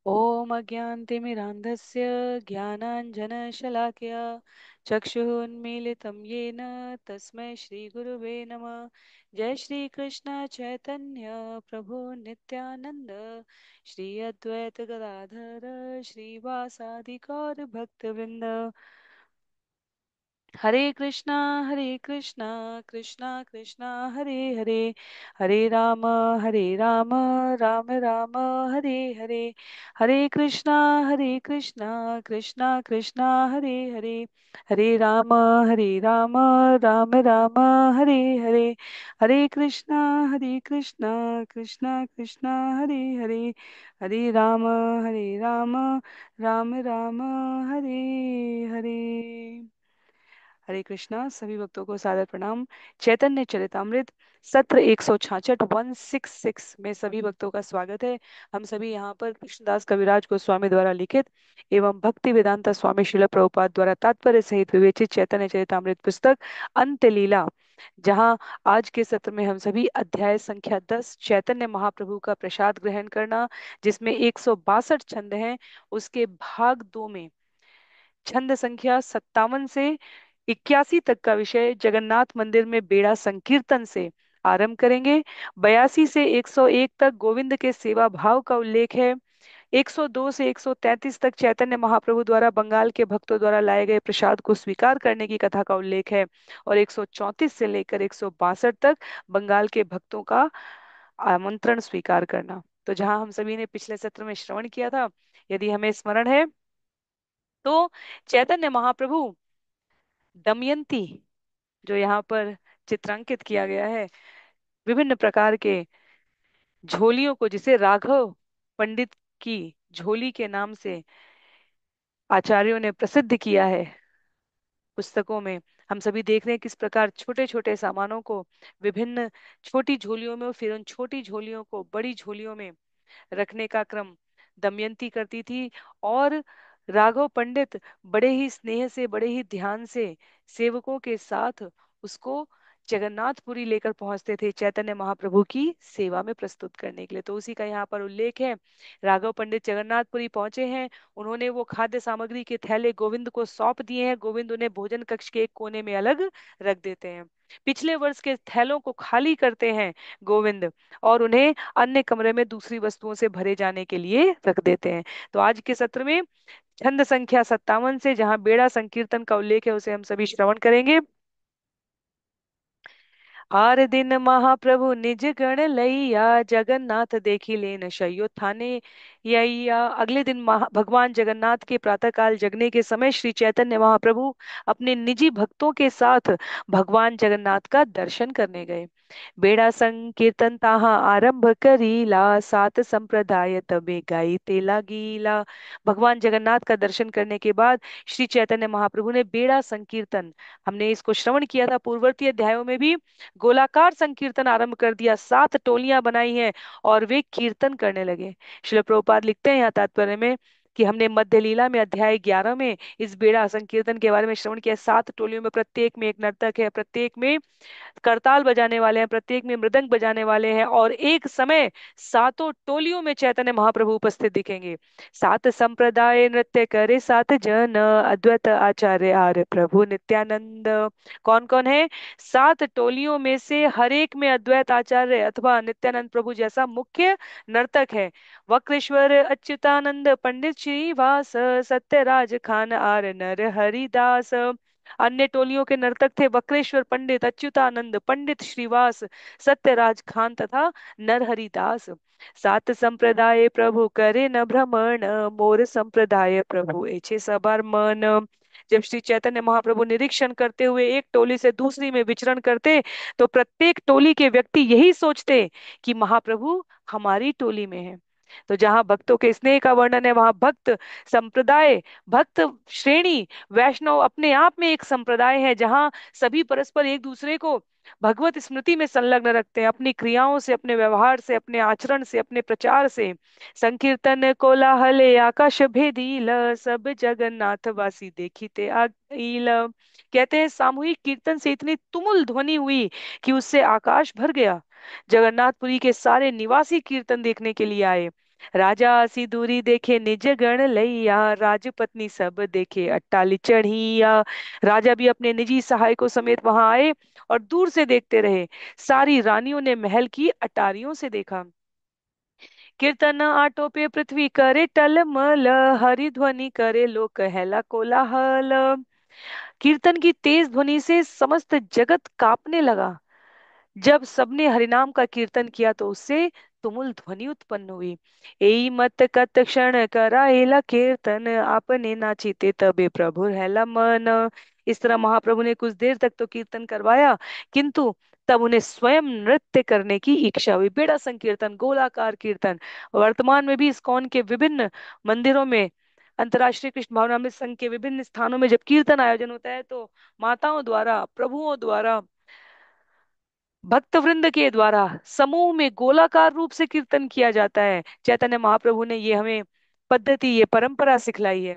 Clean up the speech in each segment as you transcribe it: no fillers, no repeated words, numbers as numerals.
ॐ अज्ञानतिमिरान्धस्य ज्ञानाञ्जनशलाकया चक्षुरुन्मीलितं येन तस्मै श्रीगुरुवे नमः। जय श्रीकृष्ण चैतन्य प्रभु नित्यानन्द श्री अद्वैत गदाधर श्रीवासादि गौर भक्तवृंद। हरे कृष्णा कृष्णा कृष्णा हरे हरे, हरे राम राम राम हरे हरे, हरे कृष्णा कृष्णा कृष्णा हरे हरे, हरे राम राम राम हरे हरे, हरे कृष्णा कृष्णा कृष्णा हरे हरे, हरे राम राम राम हरे हरे। हरे कृष्णा। सभी भक्तों को सादर प्रणाम। चैतन्य चरितामृत सत्र 166 166 में सभी भक्तों का स्वागत है। हम सभी यहाँ पर कृष्णदास कविराज गोस्वामी द्वारा लिखित एवं भक्ति वेदांता स्वामी शिल प्रभुपाद द्वारा तात्पर्य सहित विवेचित चैतन्य चरितामृत पुस्तक अंत लीला, जहाँ आज के सत्र में हम सभी अध्याय संख्या 10 चैतन्य महाप्रभु का प्रसाद ग्रहण करना, जिसमें 162 छंद हैं, उसके भाग 2 में छंद संख्या 57 से 81 तक का विषय जगन्नाथ मंदिर में बेड़ा संकीर्तन से आरंभ करेंगे। 82 से 101 तक गोविंद के सेवा भाव का उल्लेख है। 102 से 133 तक चैतन्य महाप्रभु द्वारा बंगाल के भक्तों द्वारा लाए गए प्रसाद को स्वीकार करने की कथा का उल्लेख है। और 134 से लेकर 162 तक बंगाल के भक्तों का आमंत्रण स्वीकार करना। तो जहां हम सभी ने पिछले सत्र में श्रवण किया था, यदि हमें स्मरण है, तो चैतन्य महाप्रभु दमयंती, जो यहाँ पर चित्रांकित किया गया है, विभिन्न प्रकार के झोलियों को, जिसे राघव पंडित की झोली के नाम से आचार्यों ने प्रसिद्ध किया है पुस्तकों में, हम सभी देख रहे हैं किस प्रकार छोटे छोटे सामानों को विभिन्न छोटी झोलियों में और फिर उन छोटी झोलियों को बड़ी झोलियों में रखने का क्रम दमयंती करती थी। और राघव पंडित बड़े ही स्नेह से, बड़े ही ध्यान से सेवकों के साथ उसको जगन्नाथपुरी लेकर पहुंचते थे चैतन्य महाप्रभु की सेवा में प्रस्तुत करने के लिए। तो उसी का यहाँ पर उल्लेख है। राघव पंडित जगन्नाथपुरी पहुंचे हैं, उन्होंने वो खाद्य सामग्री के थैले गोविंद को सौंप दिए हैं। गोविंद उन्हें भोजन कक्ष के एक कोने में अलग रख देते हैं। पिछले वर्ष के थैलों को खाली करते हैं गोविंद, और उन्हें अन्य कमरे में दूसरी वस्तुओं से भरे जाने के लिए रख देते हैं। तो आज के सत्र में छंद संख्या 57 से जहां बेड़ा संकीर्तन का उल्लेख है, उसे हम सभी श्रवण करेंगे। आर दिन महाप्रभु निज गण लैया जगन्नाथ देखी लेन शय्यो थाने यैया। अगले दिन भगवान जगन्नाथ के प्रातःकाल जगने के समय श्री चैतन्य महाप्रभु अपने निजी भक्तों के साथ भगवान जगन्नाथ का दर्शन करने गए। बेड़ा संकीर्तन ताहा आरंभ करीला सात संप्रदाय तबे गाई तेला गीला। भगवान जगन्नाथ का दर्शन करने के बाद श्री चैतन्य महाप्रभु ने बेड़ा संकीर्तन, हमने इसको श्रवण किया था पूर्ववर्ती अध्यायों में भी, गोलाकार संकीर्तन आरंभ कर दिया। 7 टोलियां बनाई हैं और वे कीर्तन करने लगे। श्रील प्रभुपाद लिखते हैं यहाँ तात्पर्य में कि हमने मध्य लीला में अध्याय 11 में इस बेड़ा संकीर्तन के बारे में श्रवण किया। 7 टोलियों में प्रत्येक में एक नर्तक है, प्रत्येक में करताल बजाने वाले हैं, प्रत्येक में मृदंग बजाने वाले हैं, और एक समय सातों टोलियों में चैतन्य महाप्रभु उपस्थित दिखेंगे। सात संप्रदाय नृत्य करे सात जन अद्वैत आचार्य आर्य प्रभु नित्यानंद। कौन कौन है? 7 टोलियों में से हर एक में अद्वैत आचार्य अथवा नित्यानंद प्रभु जैसा मुख्य नर्तक है। वक्रेश्वर अच्युतानंद पंडित श्रीवास सत्यराज खान आर नर हरिदास। अन्य टोलियों के नर्तक थे वक्रेश्वर पंडित, अच्युतानंद पंडित, श्रीवास, सत्यराज खान तथा नरहरिदास। 7 संप्रदाय प्रभु करे न भ्रमण मोर संप्रदाय प्रभु एछे सबर मन। जब श्री चैतन्य महाप्रभु निरीक्षण करते हुए एक टोली से दूसरी में विचरण करते, तो प्रत्येक टोली के व्यक्ति यही सोचते कि महाप्रभु हमारी टोली में है। तो जहां भक्तों के स्नेह का वर्णन है, वहां भक्त संप्रदाय, भक्त श्रेणी, वैष्णव अपने आप में एक संप्रदाय है, जहां सभी परस्पर एक दूसरे को भगवत स्मृति में संलग्न रखते हैं, अपनी क्रियाओं से, अपने व्यवहार से, अपने आचरण से, अपने प्रचार से। संकीर्तन कोलाहले आकाश भेदील सब जगन्नाथ वासी देखिते आइल। कहते हैं सामूहिक कीर्तन से इतनी तुमुल ध्वनि हुई कि उससे आकाश भर गया। जगन्नाथपुरी के सारे निवासी कीर्तन देखने के लिए आए। राजा सी दूरी देखे निज गण लैया, राजपत्नी सब देखे अट्टाली चढ़िया। राजा भी अपने निजी सहायकों समेत वहां आए और दूर से देखते रहे। सारी रानियों ने महल की अटारियों से देखा। कीर्तन आटोपे पृथ्वी करे टलमल, हरि ध्वनि करे लोक कहला कोलाहल। कीर्तन की तेज ध्वनि से समस्त जगत कांपने लगा। जब सबने हरिनाम का कीर्तन किया तो उससे तुमुल ध्वनि उत्पन्न हुई। एई मत कत क्षण कराएला कीर्तन, आपने नाचिते तबे प्रभु हैला मन। इस तरह महाप्रभु ने कुछ देर तक तो कीर्तन करवाया, किंतु तब उन्हें स्वयं नृत्य करने की इच्छा हुई। बेड़ा संकीर्तन, गोलाकार कीर्तन, वर्तमान में भी इस्कॉन के विभिन्न मंदिरों में, अंतर्राष्ट्रीय कृष्ण भावनामृत संघ के विभिन्न स्थानों में जब कीर्तन आयोजन होता है तो माताओं द्वारा, प्रभुओं द्वारा, भक्त वृंद के द्वारा समूह में गोलाकार रूप से कीर्तन किया जाता है। चैतन्य महाप्रभु ने ये हमें पद्धति, ये परंपरा सिखलाई है।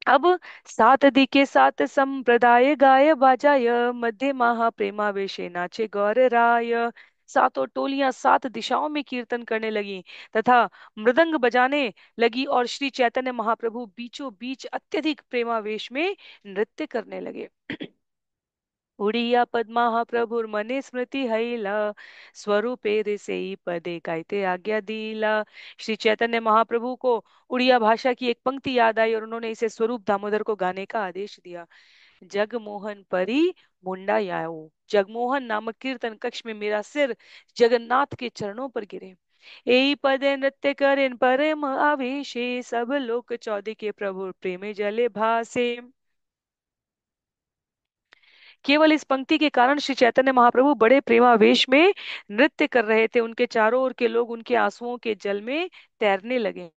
अब सात दिके सात संप्रदाय गाय बाजाय, मध्य महा प्रेमावेशे नाचे गौर राय। सातों टोलियां सात दिशाओं में कीर्तन करने लगी तथा मृदंग बजाने लगी, और श्री चैतन्य महाप्रभु बीचों बीच अत्यधिक प्रेमावेश में नृत्य करने लगे। उड़िया पद्मा प्रभुर मने स्मृति हैला, स्वरूपे रिसेई पदे गायते आज्ञा दीला। श्री चैतन्य महाप्रभु को उड़िया भाषा की एक पंक्ति याद आई और उन्होंने इसे स्वरूप दामोदर को गाने का आदेश दिया। जगमोहन परी मुंडा याओ, जगमोहन नामक कीर्तन कक्ष में मेरा सिर जगन्नाथ के चरणों पर गिरे। एई पदे नृत्य करें परम आवेशे, सब लोक चौदह के प्रभु प्रेमे जले भासे। केवल इस पंक्ति के कारण श्री चैतन्य महाप्रभु बड़े प्रेमावेश में नृत्य कर रहे थे। उनके चारों ओर के लोग उनके आंसुओं के जल में तैरने लगे।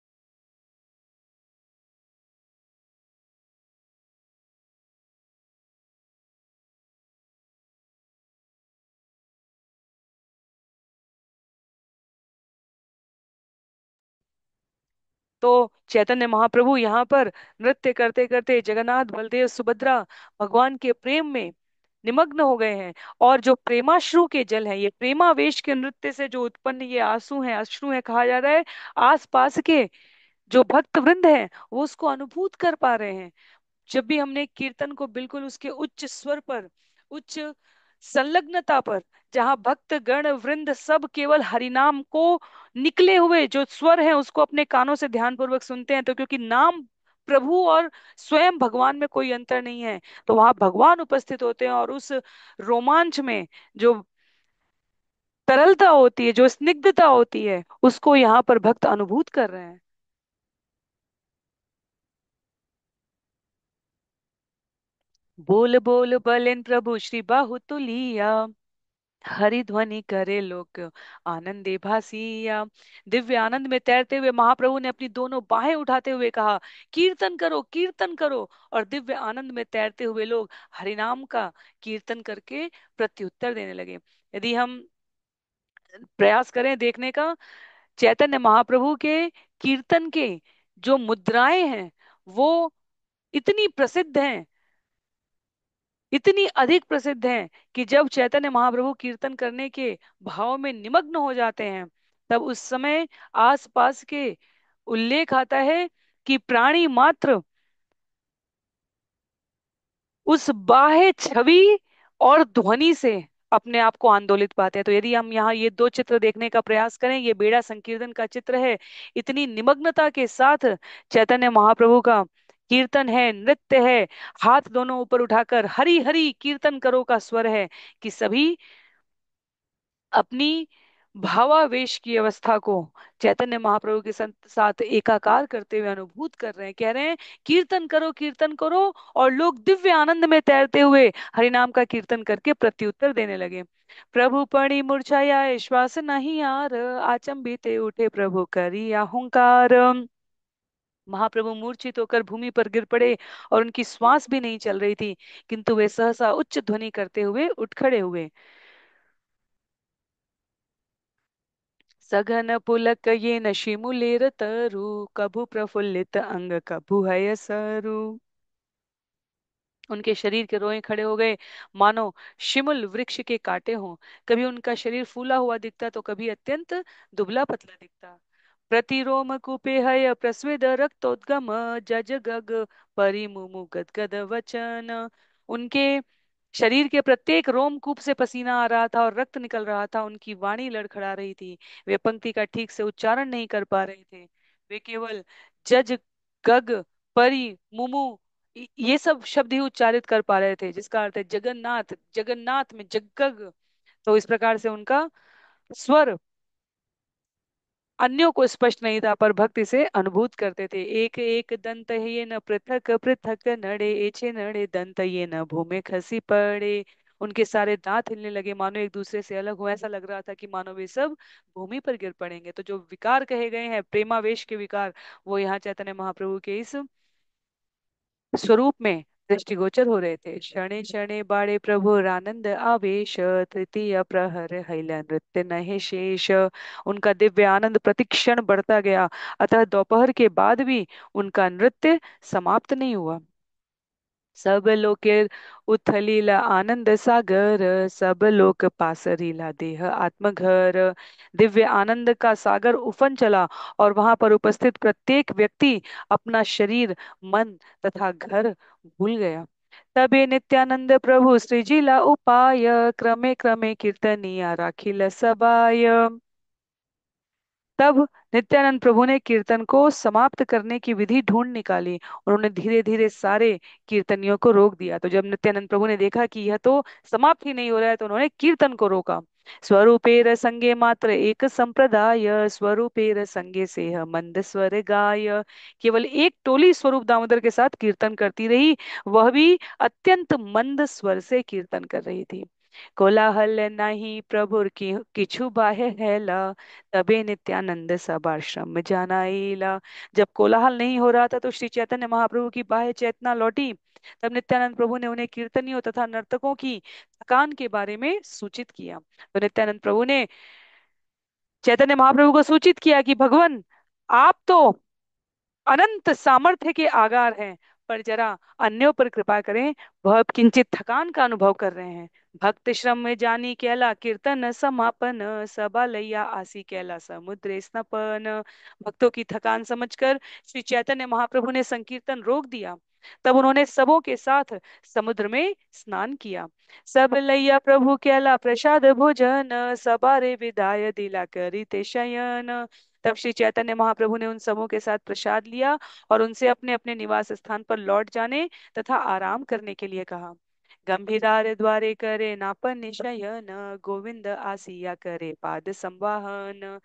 तो चैतन्य महाप्रभु यहाँ पर नृत्य करते करते जगन्नाथ, बलदेव, सुभद्रा भगवान के प्रेम में निमग्न हो गए हैं। और जो प्रेमाश्रु के जल है, ये प्रेमावेश के नृत्य से जो उत्पन्न ये आंसू हैं, अश्रु हैं कहा जा रहा है, आसपास के जो भक्त वृंद हैं वो उसको अनुभूत कर पा रहे हैं। जब भी हमने कीर्तन को बिल्कुल उसके उच्च स्वर पर, उच्च संलग्नता पर, जहां भक्त गण वृंद सब केवल हरिनाम को निकले हुए जो स्वर हैं उसको अपने कानों से ध्यान पूर्वक सुनते हैं, तो क्योंकि नाम प्रभु और स्वयं भगवान में कोई अंतर नहीं है, तो वहां भगवान उपस्थित होते हैं और उस रोमांच में जो तरलता होती है, जो स्निग्धता होती है, उसको यहाँ पर भक्त अनुभूत कर रहे हैं। बोल बोल बलेन प्रभु श्री बाहु तुलिया, हरि ध्वनि करे लोक आनंदे भासिया। दिव्य आनंद में तैरते हुए महाप्रभु ने अपनी दोनों बाहें उठाते हुए कहा, कीर्तन करो, कीर्तन करो। और दिव्य आनंद में तैरते हुए लोग हरिनाम का कीर्तन करके प्रत्युत्तर देने लगे। यदि हम प्रयास करें देखने का, चैतन्य महाप्रभु के कीर्तन के जो मुद्राएं हैं वो इतनी प्रसिद्ध हैं, इतनी अधिक प्रसिद्ध हैं कि जब चैतन्य महाप्रभु कीर्तन करने के भाव में निमग्न हो जाते हैं तब उस समय आसपास के उल्लेख आता है कि प्राणी मात्र उस बाह्य छवि और ध्वनि से अपने आप को आंदोलित पाते हैं। तो यदि हम यहाँ ये दो चित्र देखने का प्रयास करें, ये बेड़ा संकीर्तन का चित्र है, इतनी निमग्नता के साथ चैतन्य महाप्रभु का कीर्तन है, नृत्य है, हाथ दोनों ऊपर उठाकर हरि हरि कीर्तन करो का स्वर है, कि सभी अपनी भावावेश की अवस्था को चैतन्य महाप्रभु के साथ एकाकार करते हुए अनुभूत कर रहे हैं। कह रहे हैं कीर्तन करो, कीर्तन करो। और लोग दिव्य आनंद में तैरते हुए हरिनाम का कीर्तन करके प्रत्युत्तर देने लगे। प्रभु पड़ी मूर्छाया श्वास नहीं आर, आचंबिते उठे प्रभु करी हुंकार। महाप्रभु मूर्छित होकर भूमि पर गिर पड़े और उनकी श्वास भी नहीं चल रही थी, किंतु वे सहसा उच्च ध्वनि करते हुए उठ खड़े हुए। सघन पुलक ये न शिमुलेर तरु, कभु प्रफुल्लित अंग कभु है सरू। उनके शरीर के रोए खड़े हो गए, मानो शिमुल वृक्ष के कांटे हों। कभी उनका शरीर फूला हुआ दिखता तो कभी अत्यंत दुबला पतला दिखता। प्रतिरोम कुपेहय प्रस्वेद रक्तोद्गम जज गग परिमुमु गदगद वचन। उनके शरीर के प्रत्येक रोमकूप से पसीना आ रहा था और रक्त निकल रहा था। उनकी वाणी लड़खड़ा रही थी। वे पंक्ति का ठीक से उच्चारण नहीं कर पा रहे थे। वे केवल जज गग परी मुमु ये सब शब्द ही उच्चारित कर पा रहे थे, जिसका अर्थ है जगन्नाथ, जगन्नाथ में जगग। तो इस प्रकार से उनका स्वर अन्यों को स्पष्ट नहीं था, पर भक्ति से अनुभूत करते थे। एक एक दंत ये न पृथक पृथक नड़े, एछे नड़े दंत ये न भूमि खसी पड़े। उनके सारे दांत हिलने लगे, मानो एक दूसरे से अलग हो। ऐसा लग रहा था कि मानो वे सब भूमि पर गिर पड़ेंगे। तो जो विकार कहे गए हैं, प्रेमावेश के विकार, वो यहाँ चैतन्य महाप्रभु के इस स्वरूप में दृष्टिगोचर हो रहे थे। क्षणे क्षणे बाड़े प्रभु आनंद आवेश, तृतीय प्रहर हैला नृत्य नहे शेष। उनका दिव्य आनंद प्रतिक्षण बढ़ता गया, अतः दोपहर के बाद भी उनका नृत्य समाप्त नहीं हुआ। सब लोके उथलीला आनंद सागर, सब लोक पासरीला देह आत्मघर। दिव्य आनंद का सागर उफन चला और वहां पर उपस्थित प्रत्येक व्यक्ति अपना शरीर, मन तथा घर भूल गया। तबे नित्यानंद प्रभु सृजिला उपाय, क्रमे क्रमे कीर्तनिया राखिल सबाय। तब नित्यानंद प्रभु ने कीर्तन को समाप्त करने की विधि ढूंढ निकाली। उन्होंने धीरे धीरे सारे कीर्तनियों को रोक दिया। तो जब नित्यानंद प्रभु ने देखा कि यह तो समाप्त ही नहीं हो रहा है, तो उन्होंने कीर्तन को रोका। स्वरूपेर संगे मात्र एक संप्रदाय, स्वरूपेर संगे से मंद स्वर गाय। केवल एक टोली स्वरूप दामोदर के साथ कीर्तन करती रही, वह भी अत्यंत मंद स्वर से कीर्तन कर रही थी। कोलाहल नहीं प्रभुर की किछु बाहे हैला, तबे नित्यानंद सब आश्रम में जाना आइला। जब कोलाहल नहीं हो रहा था तो श्री चैतन्य महाप्रभु की बाह्य चेतना लौटी। तब नित्यानंद प्रभु ने उन्हें कीर्तनियों तथा नर्तकों की थकान के बारे में सूचित किया। तो नित्यानंद प्रभु ने चैतन्य महाप्रभु को सूचित किया कि भगवान, आप तो अनंत सामर्थ्य के आगार हैं, पर जरा अन्यों पर कृपा करें। वह अब किंचित थकान का अनुभव कर रहे हैं। भक्त श्रम में जानी कैला कीर्तन समापन, सबा लैया आसी कैला समुद्र स्नपन। भक्तों की थकान समझकर श्री चैतन्य महाप्रभु ने संकीर्तन रोक दिया। तब उन्होंने सबों के साथ समुद्र में स्नान किया। सब लैया प्रभु कैला प्रसाद भोजन, सबा रे विदाय दिला करी ते शयन। तब श्री चैतन्य महाप्रभु ने उन सबों के साथ प्रसाद लिया और उनसे अपने अपने निवास स्थान पर लौट जाने तथा आराम करने के लिए कहा। गंभीरार द्वारे करे नापन निशयन, गोविंद आसिया करे पाद संवाहन।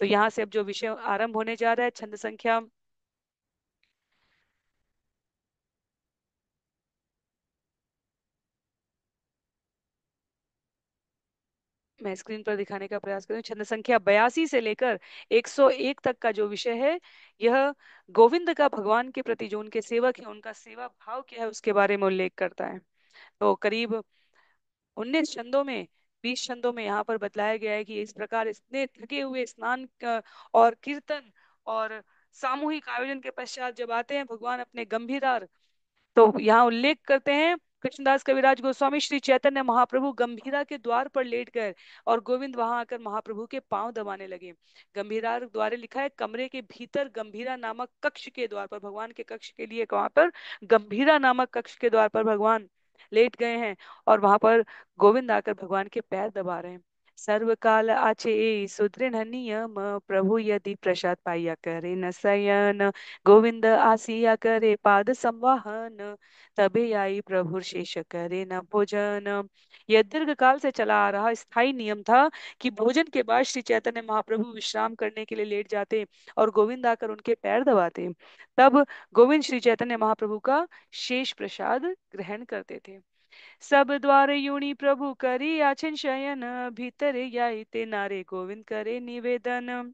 तो यहाँ से अब जो विषय आरंभ होने जा रहा है, छंद संख्या, मैं स्क्रीन पर दिखाने का प्रयास करूं, छंद संख्या 82 से लेकर 101 तक का जो विषय है, यह गोविंद का भगवान के प्रति, जो उनके सेवक हैं, उनका सेवा भाव क्या है, उसके बारे में उल्लेख करता है। तो करीब 19 छंदों में, 20 छंदों में यहाँ पर बतलाया गया है कि इस प्रकार इतने थके हुए स्नान और कीर्तन और सामूहिक आयोजन के पश्चात जब आते हैं भगवान अपने गंभीरार, तो यहाँ उल्लेख करते हैं कृष्णदास कविराज गोस्वामी, श्री चैतन्य महाप्रभु गंभीरा के द्वार पर लेट गए और गोविंद वहां आकर महाप्रभु के पांव दबाने लगे। गंभीरा द्वारे लिखा है कमरे के भीतर, गंभीरा नामक कक्ष के द्वार पर, भगवान के कक्ष के लिए वहां पर गंभीरा नामक कक्ष के द्वार पर भगवान लेट गए हैं और वहां पर गोविंद आकर भगवान के पैर दबा रहे हैं। सर्वकाल आचे सुदृढ़ नियम, प्रभु यदि प्रसाद पाइया करे न शयन, गोविंद आसिया करे पाद संवाहन, तबे आई प्रभु शेष करे न भोजन। यह दीर्घ काल से चला आ रहा स्थायी नियम था कि भोजन के बाद श्री चैतन्य महाप्रभु विश्राम करने के लिए लेट जाते और गोविंद आकर उनके पैर दबाते। तब गोविंद श्री चैतन्य महाप्रभु का शेष प्रसाद ग्रहण करते थे। सब द्वार यूणी प्रभु करी आछन शयन, भीतर याई ते नारे गोविंद करे निवेदन।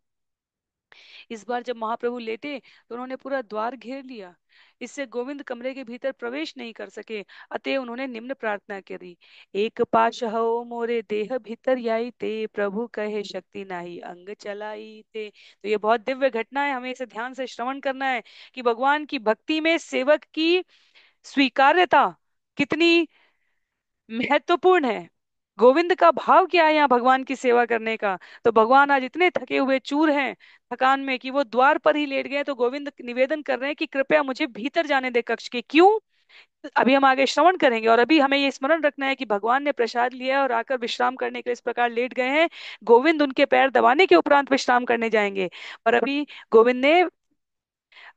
इस बार जब महाप्रभु लेटे तो उन्होंने पूरा द्वार घेर लिया। इससे गोविंद कमरे के भीतर प्रवेश नहीं कर सके। अतः उन्होंने निम्न प्रार्थना करी, एक पाश हो मोरे देह भीतर याई ते, प्रभु कहे शक्ति नाही अंग चलाई ते। तो ये बहुत दिव्य घटना है, हमें इसे ध्यान से श्रवण करना है कि भगवान की भक्ति में सेवक की स्वीकार्यता कितनी महत्वपूर्ण है। गोविंद का भाव क्या है यहाँ भगवान की सेवा करने का। तो भगवान आज इतने थके हुए चूर हैं थकान में कि वो द्वार पर ही लेट गए। तो गोविंद निवेदन कर रहे हैं कि कृपया मुझे भीतर जाने दे कक्ष के। क्यों? अभी हम आगे श्रवण करेंगे। और अभी हमें ये स्मरण रखना है कि भगवान ने प्रसाद लिया और आकर विश्राम करने के लिए इस प्रकार लेट गए हैं। गोविंद उनके पैर दबाने के उपरांत विश्राम करने जाएंगे। पर अभी गोविंद ने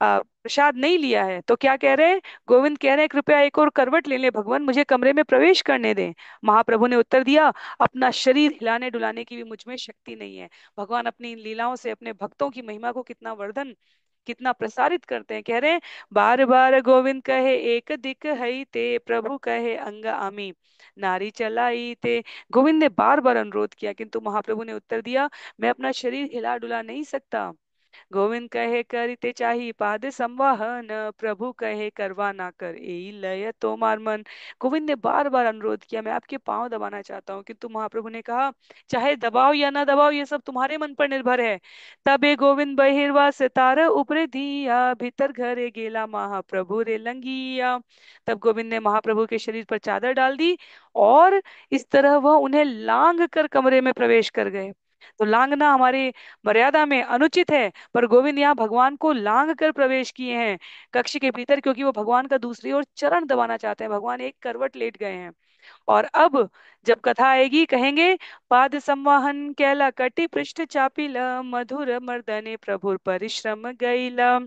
प्रसाद नहीं लिया है। तो क्या कह रहे हैं? गोविंद कह रहे हैं कृपया एक और करवट ले ले भगवान, मुझे कमरे में प्रवेश करने दें। महाप्रभु ने उत्तर दिया, अपना शरीर हिलाने डुलाने की भी मुझ में शक्ति नहीं है। भगवान अपनी इन लीलाओं से अपने भक्तों की महिमा को कितना वर्धन, कितना प्रसारित करते हैं। कह रहे हैं, बार बार गोविंद कहे एक दिक हई ते, प्रभु कहे अंग आमी नारी चलाई ते। गोविंद ने बार बार अनुरोध किया किंतु महाप्रभु ने उत्तर दिया, मैं अपना शरीर हिला डुला नहीं सकता। गोविंद कहे करिते चाही पाद संवाहन, प्रभु कहे करवा ना कर एई लय तोमार मन। गोविंद ने बार बार अनुरोध किया, मैं आपके पांव दबाना चाहता हूँ, किंतु महाप्रभु ने कहा चाहे दबाओ या ना दबाओ ये सब तुम्हारे मन पर निर्भर है। तबे गोविंद बहिर्वा सितार उपरे दिया, भीतर घरे गेला महाप्रभु रे लंगिया। तब गोविंद ने महाप्रभु के शरीर पर चादर डाल दी और इस तरह वह उन्हें लांग कर कमरे में प्रवेश कर गए। तो लांगना हमारी मर्यादा में अनुचित है, पर गोविंद यहाँ भगवान को लांग कर प्रवेश किए हैं कक्ष के भीतर, क्योंकि वो भगवान का दूसरी ओर चरण दबाना चाहते हैं। भगवान एक करवट लेट गए हैं। और अब जब कथा आएगी कहेंगे, पाद संवाहन कैला कटि पृष्ठ चापिला, मधुर मर्दने प्रभुर परिश्रम गईला।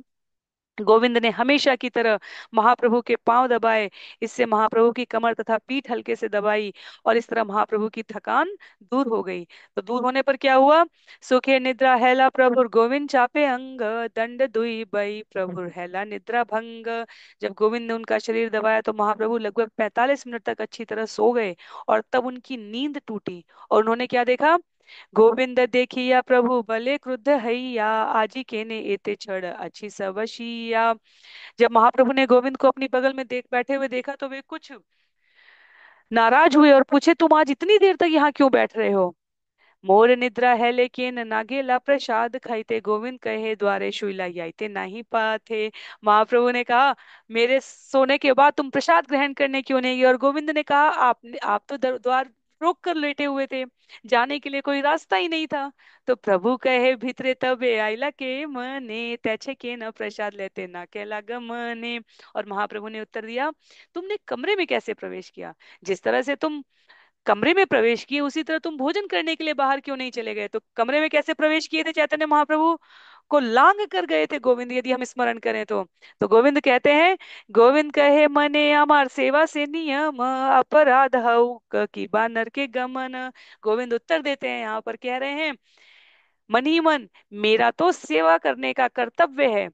गोविंद ने हमेशा की तरह महाप्रभु के पांव दबाए। इससे महाप्रभु की कमर तथा पीठ हल्के से दबाई और इस तरह महाप्रभु की थकान दूर हो गई। तो दूर होने पर क्या हुआ? सुखे निद्रा हैला प्रभुर गोविंद चापे अंग, दंड दुई बई प्रभुर हैला निद्रा भंग। जब गोविंद ने उनका शरीर दबाया तो महाप्रभु लगभग 45 मिनट तक अच्छी तरह सो गए और तब उनकी नींद टूटी और उन्होंने क्या देखा? गोविंद देखिया प्रभु भले क्रुद्ध हैया, आजी केने एते छड़ अच्छी सवशिया। जब महाप्रभु ने गोविंद को अपनी बगल में देख बैठे हुए देखा तो वे कुछ नाराज हुए और पूछे, तुम आज इतनी देर तक यहाँ क्यों बैठ रहे हो? मोर निद्रा है लेकिन नागेला प्रसाद खाइते, गोविंद कहे द्वारे शुइला याइते नहीं पाथे। महाप्रभु ने कहा, मेरे सोने के बाद तुम प्रसाद ग्रहण करने क्यों नहीं गए? और गोविंद ने कहा, आप तो द्वार रोक कर लेटे हुए थे, जाने के लिए कोई रास्ता ही नहीं था। तो प्रभु कहे भीतरे तबे आइला के मने, तैछे के न प्रसाद लेते ना केला गमने। और महाप्रभु ने उत्तर दिया, तुमने कमरे में कैसे प्रवेश किया? जिस तरह से तुम कमरे में प्रवेश किए उसी तरह तुम भोजन करने के लिए बाहर क्यों नहीं चले गए? तो कमरे में कैसे प्रवेश किए थे? चैतन्य महाप्रभु को लांग कर गए थे गोविंद, यदि हम स्मरण करें तो गोविंद कहते हैं, गोविंद कहे मने अमार सेवा से नियम, अपराध हऊ की बानर के गमन। गोविंद उत्तर देते हैं यहाँ पर, कह रहे हैं मन ही मन मेरा तो सेवा करने का कर्तव्य है,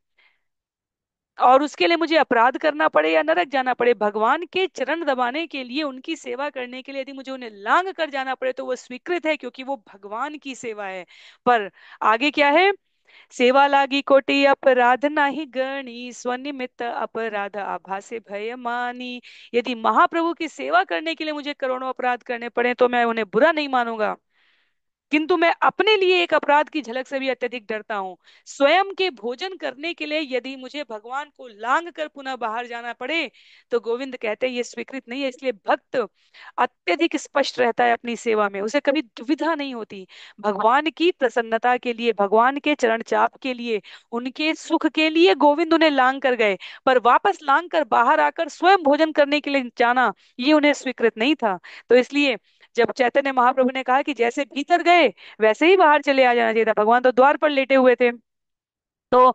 और उसके लिए मुझे अपराध करना पड़े या नरक जाना पड़े, भगवान के चरण दबाने के लिए, उनकी सेवा करने के लिए यदि मुझे उन्हें लांग कर जाना पड़े तो वो स्वीकृत है, क्योंकि वो भगवान की सेवा है। पर आगे क्या है? सेवा लागी कोटि अपराध नाही गणी, स्वनिमित्त अपराध आभासे भय मानी। यदि महाप्रभु की सेवा करने के लिए मुझे करोड़ों अपराध करने पड़े तो मैं उन्हें बुरा नहीं मानूंगा, किंतु मैं अपने लिए एक अपराध की झलक से भी अत्यधिक डरता हूँ। स्वयं के भोजन करने के लिए यदि मुझे भगवान को लांग कर पुनः बाहर जाना पड़े तो गोविंद कहते हैं ये स्वीकृत नहीं है। इसलिए भक्त अत्यधिक स्पष्ट रहता है अपनी सेवा में, उसे कभी दुविधा नहीं होती। भगवान की प्रसन्नता के लिए, भगवान के चरण चाप के लिए, उनके सुख के लिए गोविंद उन्हें लांग कर गए, पर वापस लांग कर बाहर आकर स्वयं भोजन करने के लिए जाना ये उन्हें स्वीकृत नहीं था। तो इसलिए जब चैतन्य महाप्रभु ने कहा कि जैसे भीतर गए वैसे ही बाहर चले आ जाना चाहिए था, भगवान तो द्वार पर लेटे हुए थे, तो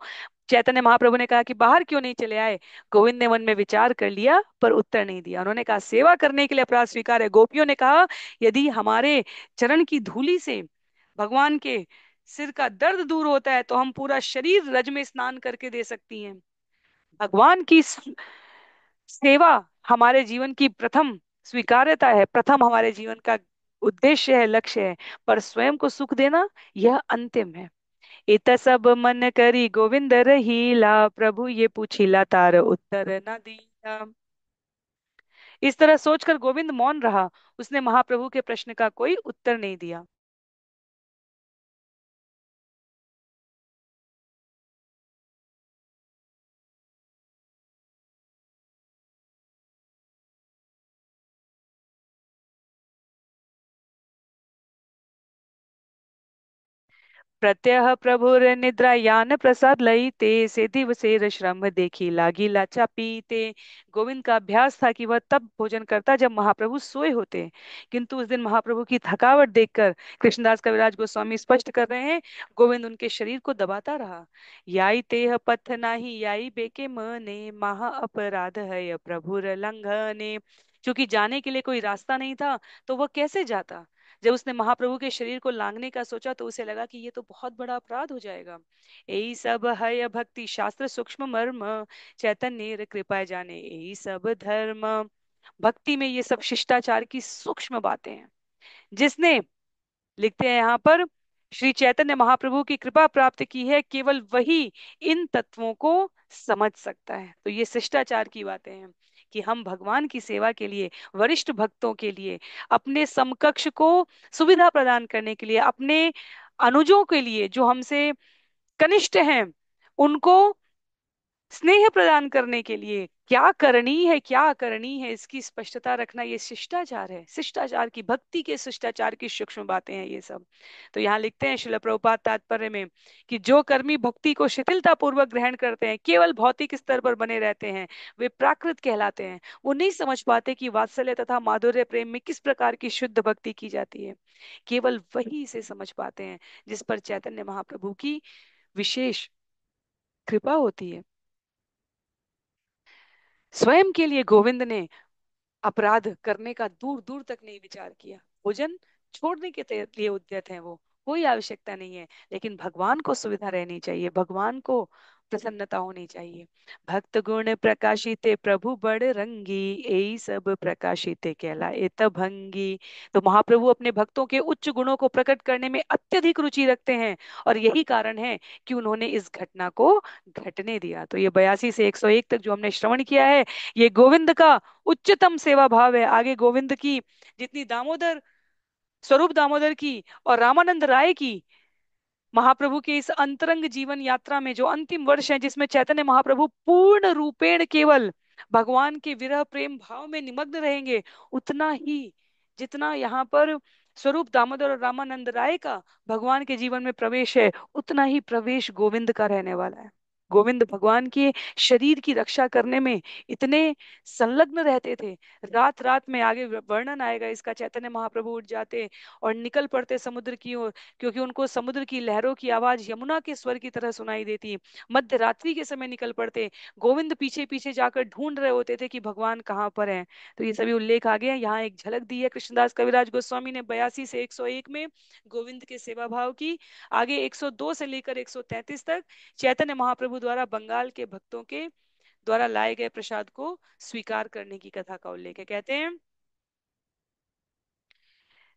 चैतन्य महाप्रभु ने कहा कि बाहर क्यों नहीं चले आए? गोविंद ने मन में विचार कर लिया पर उत्तर नहीं दिया। उन्होंने कहा सेवा करने के लिए अपराध स्वीकार है। गोपियों ने कहा, यदि हमारे चरण की धूली से भगवान के सिर का दर्द दूर होता है तो हम पूरा शरीर रज में स्नान करके दे सकती हैं। भगवान की सेवा हमारे जीवन की प्रथम स्वीकार्यता है, प्रथम हमारे जीवन का उद्देश्य है, लक्ष्य है, पर स्वयं को सुख देना यह अंतिम है। इत सब मन करी गोविंद रहीला, प्रभु ये पूछिला तार उत्तर न दिया। इस तरह सोचकर गोविंद मौन रहा, उसने महाप्रभु के प्रश्न का कोई उत्तर नहीं दिया। प्रत्यह प्रभुर निद्रा यान प्रसाद लई ते से दिवसेर श्रम देखी लागी लाचा पीते। गोविंद का अभ्यास था कि वह तब भोजन करता जब महाप्रभु सोए होते, किंतु उस दिन महाप्रभु की थकावट देखकर कृष्णदास कविराज गोस्वामी स्पष्ट कर रहे हैं, गोविंद उनके शरीर को दबाता रहा। याई तेह पथ नाही याई बेके मने महा अपराध है प्रभुर लंघने। क्योंकि जाने के लिए कोई रास्ता नहीं था, तो वह कैसे जाता। जब उसने महाप्रभु के शरीर को लांघने का सोचा तो उसे लगा कि ये तो बहुत बड़ा अपराध हो जाएगा। यही सब है भक्ति शास्त्र सूक्ष्म मर्म, चैतन्य कृपा जाने यही सब धर्म। भक्ति में ये सब शिष्टाचार की सूक्ष्म बातें हैं। जिसने, लिखते हैं यहाँ पर, श्री चैतन्य महाप्रभु की कृपा प्राप्त की है, केवल वही इन तत्वों को समझ सकता है। तो ये शिष्टाचार की बातें हैं कि हम भगवान की सेवा के लिए, वरिष्ठ भक्तों के लिए, अपने समकक्ष को सुविधा प्रदान करने के लिए, अपने अनुजों के लिए जो हमसे कनिष्ठ हैं, उनको स्नेह प्रदान करने के लिए क्या करनी है, क्या करनी है, इसकी स्पष्टता रखना, ये शिष्टाचार है। शिष्टाचार की, भक्ति के शिष्टाचार की सूक्ष्म बातें हैं ये सब। तो यहाँ लिखते हैं श्रील प्रभुपाद तात्पर्य में कि जो कर्मी भक्ति को शिथिलता पूर्वक ग्रहण करते हैं, केवल भौतिक स्तर पर बने रहते हैं, वे प्राकृत कहलाते हैं। वो नहीं समझ पाते कि वात्सल्य तथा माधुर्य प्रेम में किस प्रकार की शुद्ध भक्ति की जाती है। केवल वही इसे समझ पाते हैं जिस पर चैतन्य महाप्रभु की विशेष कृपा होती है। स्वयं के लिए गोविंद ने अपराध करने का दूर दूर तक नहीं विचार किया। भोजन छोड़ने के लिए उद्यत है वो, कोई आवश्यकता नहीं है, लेकिन भगवान को सुविधा रहनी चाहिए, भगवान को प्रसन्नता होनी चाहिए। भक्त गुण प्रकाशिते प्रभु बड़ रंगी, यही सब प्रकाशिते कहलाए भंगी। तो महाप्रभु अपने भक्तों के उच्च गुणों को प्रकट करने में अत्यधिक रुचि रखते हैं, और यही कारण है कि उन्होंने इस घटना को घटने दिया। तो ये 82 से 101 तक जो हमने श्रवण किया है, ये गोविंद का उच्चतम सेवा भाव है। आगे गोविंद की जितनी दामोदर, स्वरूप दामोदर की और रामानंद राय की, महाप्रभु के इस अंतरंग जीवन यात्रा में जो अंतिम वर्ष है, जिसमें चैतन्य महाप्रभु पूर्ण रूपेण केवल भगवान के विरह प्रेम भाव में निमग्न रहेंगे, उतना ही जितना यहाँ पर स्वरूप दामोदर और रामानंद राय का भगवान के जीवन में प्रवेश है, उतना ही प्रवेश गोविंद का रहने वाला है। गोविंद भगवान के शरीर की रक्षा करने में इतने संलग्न रहते थे। रात रात में, आगे वर्णन आएगा इसका, चैतन्य महाप्रभु उठ जाते और निकल पड़ते समुद्र की ओर, क्योंकि उनको समुद्र की लहरों की आवाज यमुना के स्वर की तरह सुनाई देती। मध्य रात्रि के समय निकल पड़ते, गोविंद पीछे पीछे जाकर ढूंढ रहे होते थे कि भगवान कहाँ पर हैं। तो ये सभी उल्लेख आ गए हैं। यहाँ एक झलक दी है कृष्णदास कविराज गोस्वामी ने 82 से 101 में गोविंद के सेवा भाव की। आगे 102 से लेकर 133 तक चैतन्य महाप्रभु द्वारा बंगाल के भक्तों के द्वारा लाए गए प्रसाद को स्वीकार करने की कथा का उल्लेख है। कहते हैं,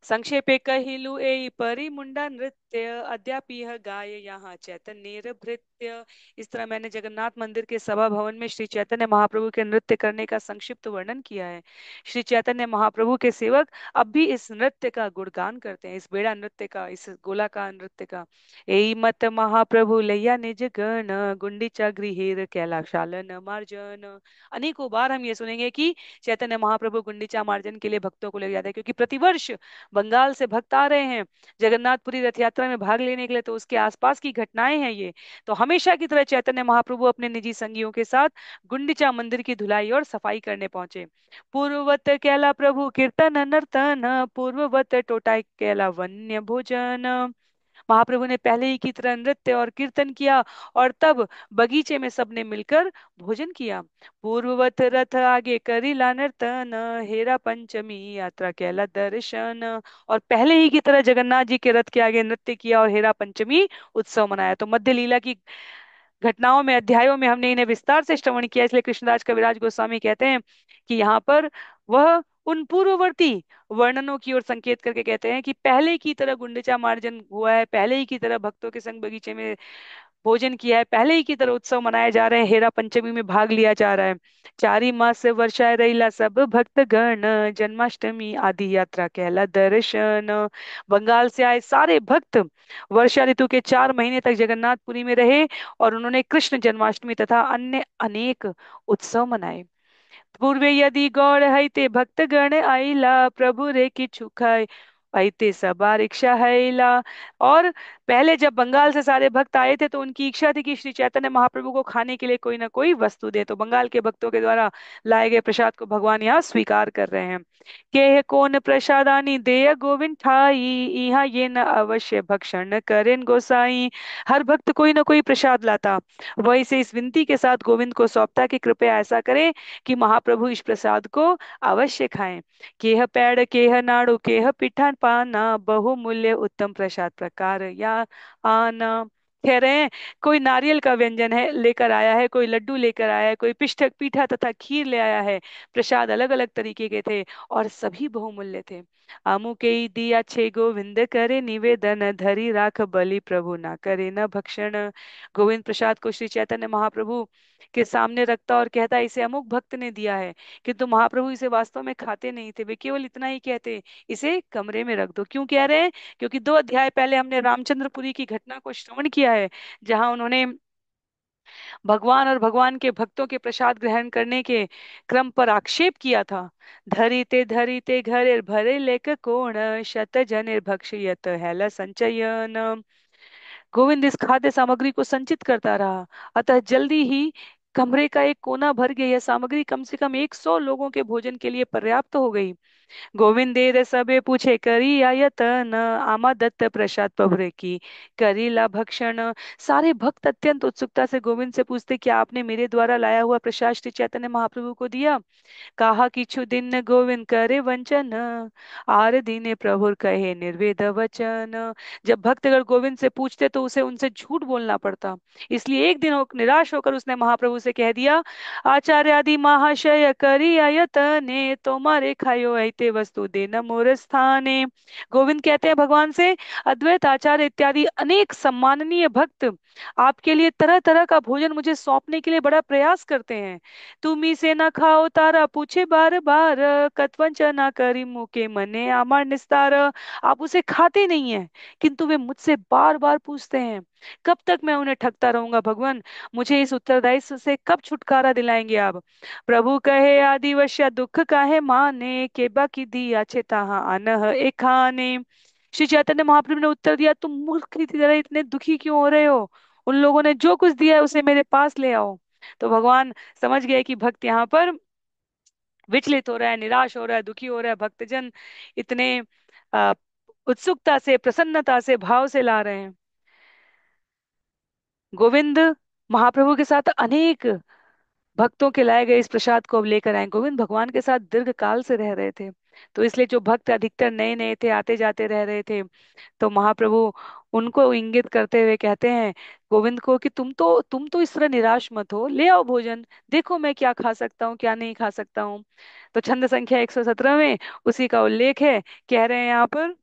संक्षेपे कहिलु ए परी मुंडा नृत्य अद्यापि यह गाय यहाँ चैतन्य भृत्य। इस तरह मैंने जगन्नाथ मंदिर के सभा भवन में श्री चैतन्य महाप्रभु के नृत्य करने का संक्षिप्त वर्णन किया है। श्री चैतन्य महाप्रभु के सेवक अब भी इस नृत्य का गुणगान करते हैं, इस बेड़ा नृत्य का, इस गोलाकार नृत्य का। ए मत महाप्रभु लैया निज गण गुंडीचा गृहेर कैलाशालन मार्जन। अनेकों बार हम ये सुनेंगे कि चैतन्य महाप्रभु गुंडीचा मार्जन के लिए भक्तों को ले जाते हैं, क्योंकि प्रतिवर्ष बंगाल से भक्त आ रहे हैं जगन्नाथपुरी रथ यात्रा में भाग लेने के लिए, तो उसके आसपास की घटनाएं हैं ये। तो हमेशा की तरह चैतन्य महाप्रभु अपने निजी संगियों के साथ गुंडीचा मंदिर की धुलाई और सफाई करने पहुंचे। पूर्ववत कैला प्रभु कीर्तन नर्तन, पूर्ववत टोटाई कैला वन्य भोजन। महाप्रभु ने पहले ही की तरह नृत्य और कीर्तन किया, और तब बगीचे में सबने मिलकर भोजन किया। पूर्ववत रथ आगे करीला नर्तन, हेरा पंचमी यात्रा कैला दर्शन। और पहले ही की तरह जगन्नाथ जी के रथ के आगे नृत्य किया और हेरा पंचमी उत्सव मनाया। तो मध्य लीला की घटनाओं में, अध्यायों में हमने इन्हें विस्तार से श्रवण किया, इसलिए कृष्णराज कविराज गोस्वामी कहते हैं कि यहाँ पर वह उन पूर्ववर्ती वर्णनों की ओर संकेत करके कहते हैं कि पहले की तरह गुंडीचा मार्जन हुआ है, पहले ही की तरह भक्तों के संग बगीचे में भोजन किया है, पहले ही की तरह उत्सव मनाए जा रहे हैं, हेरा पंचमी में भाग लिया जा रहा है। चारी मास वर्षाए रैला सब भक्त गण, जन्माष्टमी आदि यात्रा कहला दर्शन। बंगाल से आए सारे भक्त वर्षा ऋतु के 4 महीने तक जगन्नाथपुरी में रहे, और उन्होंने कृष्ण जन्माष्टमी तथा अन्य अनेक उत्सव मनाए। पूर्वे यदि गौड़ हईते भक्त गण आईला, प्रभु रे किछु खाय ऐते सबा रिक्शा हैला। और पहले जब बंगाल से सारे भक्त आए थे तो उनकी इच्छा थी कि श्री चैतन्य महाप्रभु को खाने के लिए कोई ना कोई वस्तु दे, तो बंगाल के भक्तों के द्वारा लाए गए प्रसाद को भगवान यहाँ स्वीकार कर रहे हैं। के कौन प्रसादानी देय गोविंद ठाई, यहाँ ये न अवश्य भक्षण करें गोसाई। हर भक्त कोई ना कोई प्रसाद लाता, वही से इस विनती के साथ गोविंद को सौंपता कि कृपया ऐसा करें कि महाप्रभु इस प्रसाद को अवश्य खाएं। केह पेड़ केह नाड़ु केह पिठान पाना, बहुमूल्य उत्तम प्रसाद प्रकार या आना। कह रहे हैं कोई नारियल का व्यंजन है लेकर आया है, कोई लड्डू लेकर आया है, कोई पिष्ठ पीठा तथा खीर ले आया है। प्रसाद अलग अलग तरीके के थे और सभी बहुमूल्य थे। आमु के दिया छे गोविंद करे निवेदन, धरी राख बलि प्रभु ना करे न भक्षण। गोविंद प्रसाद को श्री चैतन्य महाप्रभु के सामने रखता और कहता इसे अमुक भक्त ने दिया है, किंतु महाप्रभु इसे वास्तव में खाते नहीं थे, वे केवल इतना ही कहते इसे कमरे में रख दो। क्यों कह रहे हैं? क्योंकि 2 अध्याय पहले हमने रामचंद्रपुरी की घटना को श्रवण किया है, जहां उन्होंने भगवान और भगवान के भक्तों के प्रसाद ग्रहण करने के क्रम पर आक्षेप किया था। धरिते घरे भरे लेक कोण, शत जने भक्षयत हैला संचयन। गोविंद इस खाद्य सामग्री को संचित करता रहा, अतः जल्दी ही कमरे का एक कोना भर गया। यह सामग्री कम से कम 100 लोगों के भोजन के लिए पर्याप्त हो गई। गोविंदेर सबे पूछे करी आयतन, आमा दत्त प्रसाद पभरे की करी ला भक्षण। सारे भक्त अत्यंत उत्सुकता से गोविंद से पूछते क्या आपने मेरे द्वारा लाया हुआ प्रसाद श्री चैतन्य महाप्रभु को दिया? कहा किछु दिन गोविंद करे वंचन, आर दीने प्रभुर कहे निर्वेद वचन। जब भक्त अगर गोविंद से पूछते तो उसे उनसे झूठ बोलना पड़ता, इसलिए एक दिन निराश होकर उसने महाप्रभु से कह दिया आचार्य आदि महाशय करी आयतने, तोमारे खायो ऐते वस्तु देना मोर स्थाने। गोविंद कहते हैं भगवान से अद्वैत आचार्य इत्यादि अनेक सम्माननीय भक्त आपके लिए तरह तरह का भोजन मुझे सौंपने के लिए बड़ा प्रयास करते हैं। तुमी से न खाओ तारा पूछे बार बार, कतवंच ना करी मुके मने आमार निस्तार। आप उसे खाते नहीं हैं, किंतु वे मुझसे बार बार पूछते हैं। कब तक मैं उन्हें ठगता रहूंगा भगवान? मुझे इस उत्तरदायित्व से कब छुटकारा दिलाएंगे आप? प्रभु कहे आदिवश्य दुख काहे माने, केबा की दी अच्छे तहाँ अनह ए खाने। श्री चैतन्य महाप्रभु ने उत्तर दिया तुम मूर्ख की तरह इतने दुखी क्यों हो रहे हो? उन लोगों ने जो कुछ दिया है उसे मेरे पास ले आओ। तो भगवान समझ गए कि भक्त यहाँ पर विचलित हो रहा है, निराश हो रहा है, दुखी हो रहा है। भक्तजन इतने अ, उत्सुकता से, प्रसन्नता से, भाव से ला रहे हैं। गोविंद महाप्रभु के साथ अनेक भक्तों के लाए गए इस प्रसाद को अब लेकर आए। गोविंद भगवान के साथ दीर्घ काल से रह रहे थे, तो इसलिए जो भक्त अधिकतर नए नए थे, आते जाते रह रहे थे, तो महाप्रभु उनको इंगित करते हुए कहते हैं गोविंद को कि तुम तो इस तरह निराश मत हो, ले आओ भोजन, देखो मैं क्या खा सकता हूँ क्या नहीं खा सकता हूँ। तो छंद संख्या 117 में उसी का उल्लेख है। कह रहे हैं यहाँ पर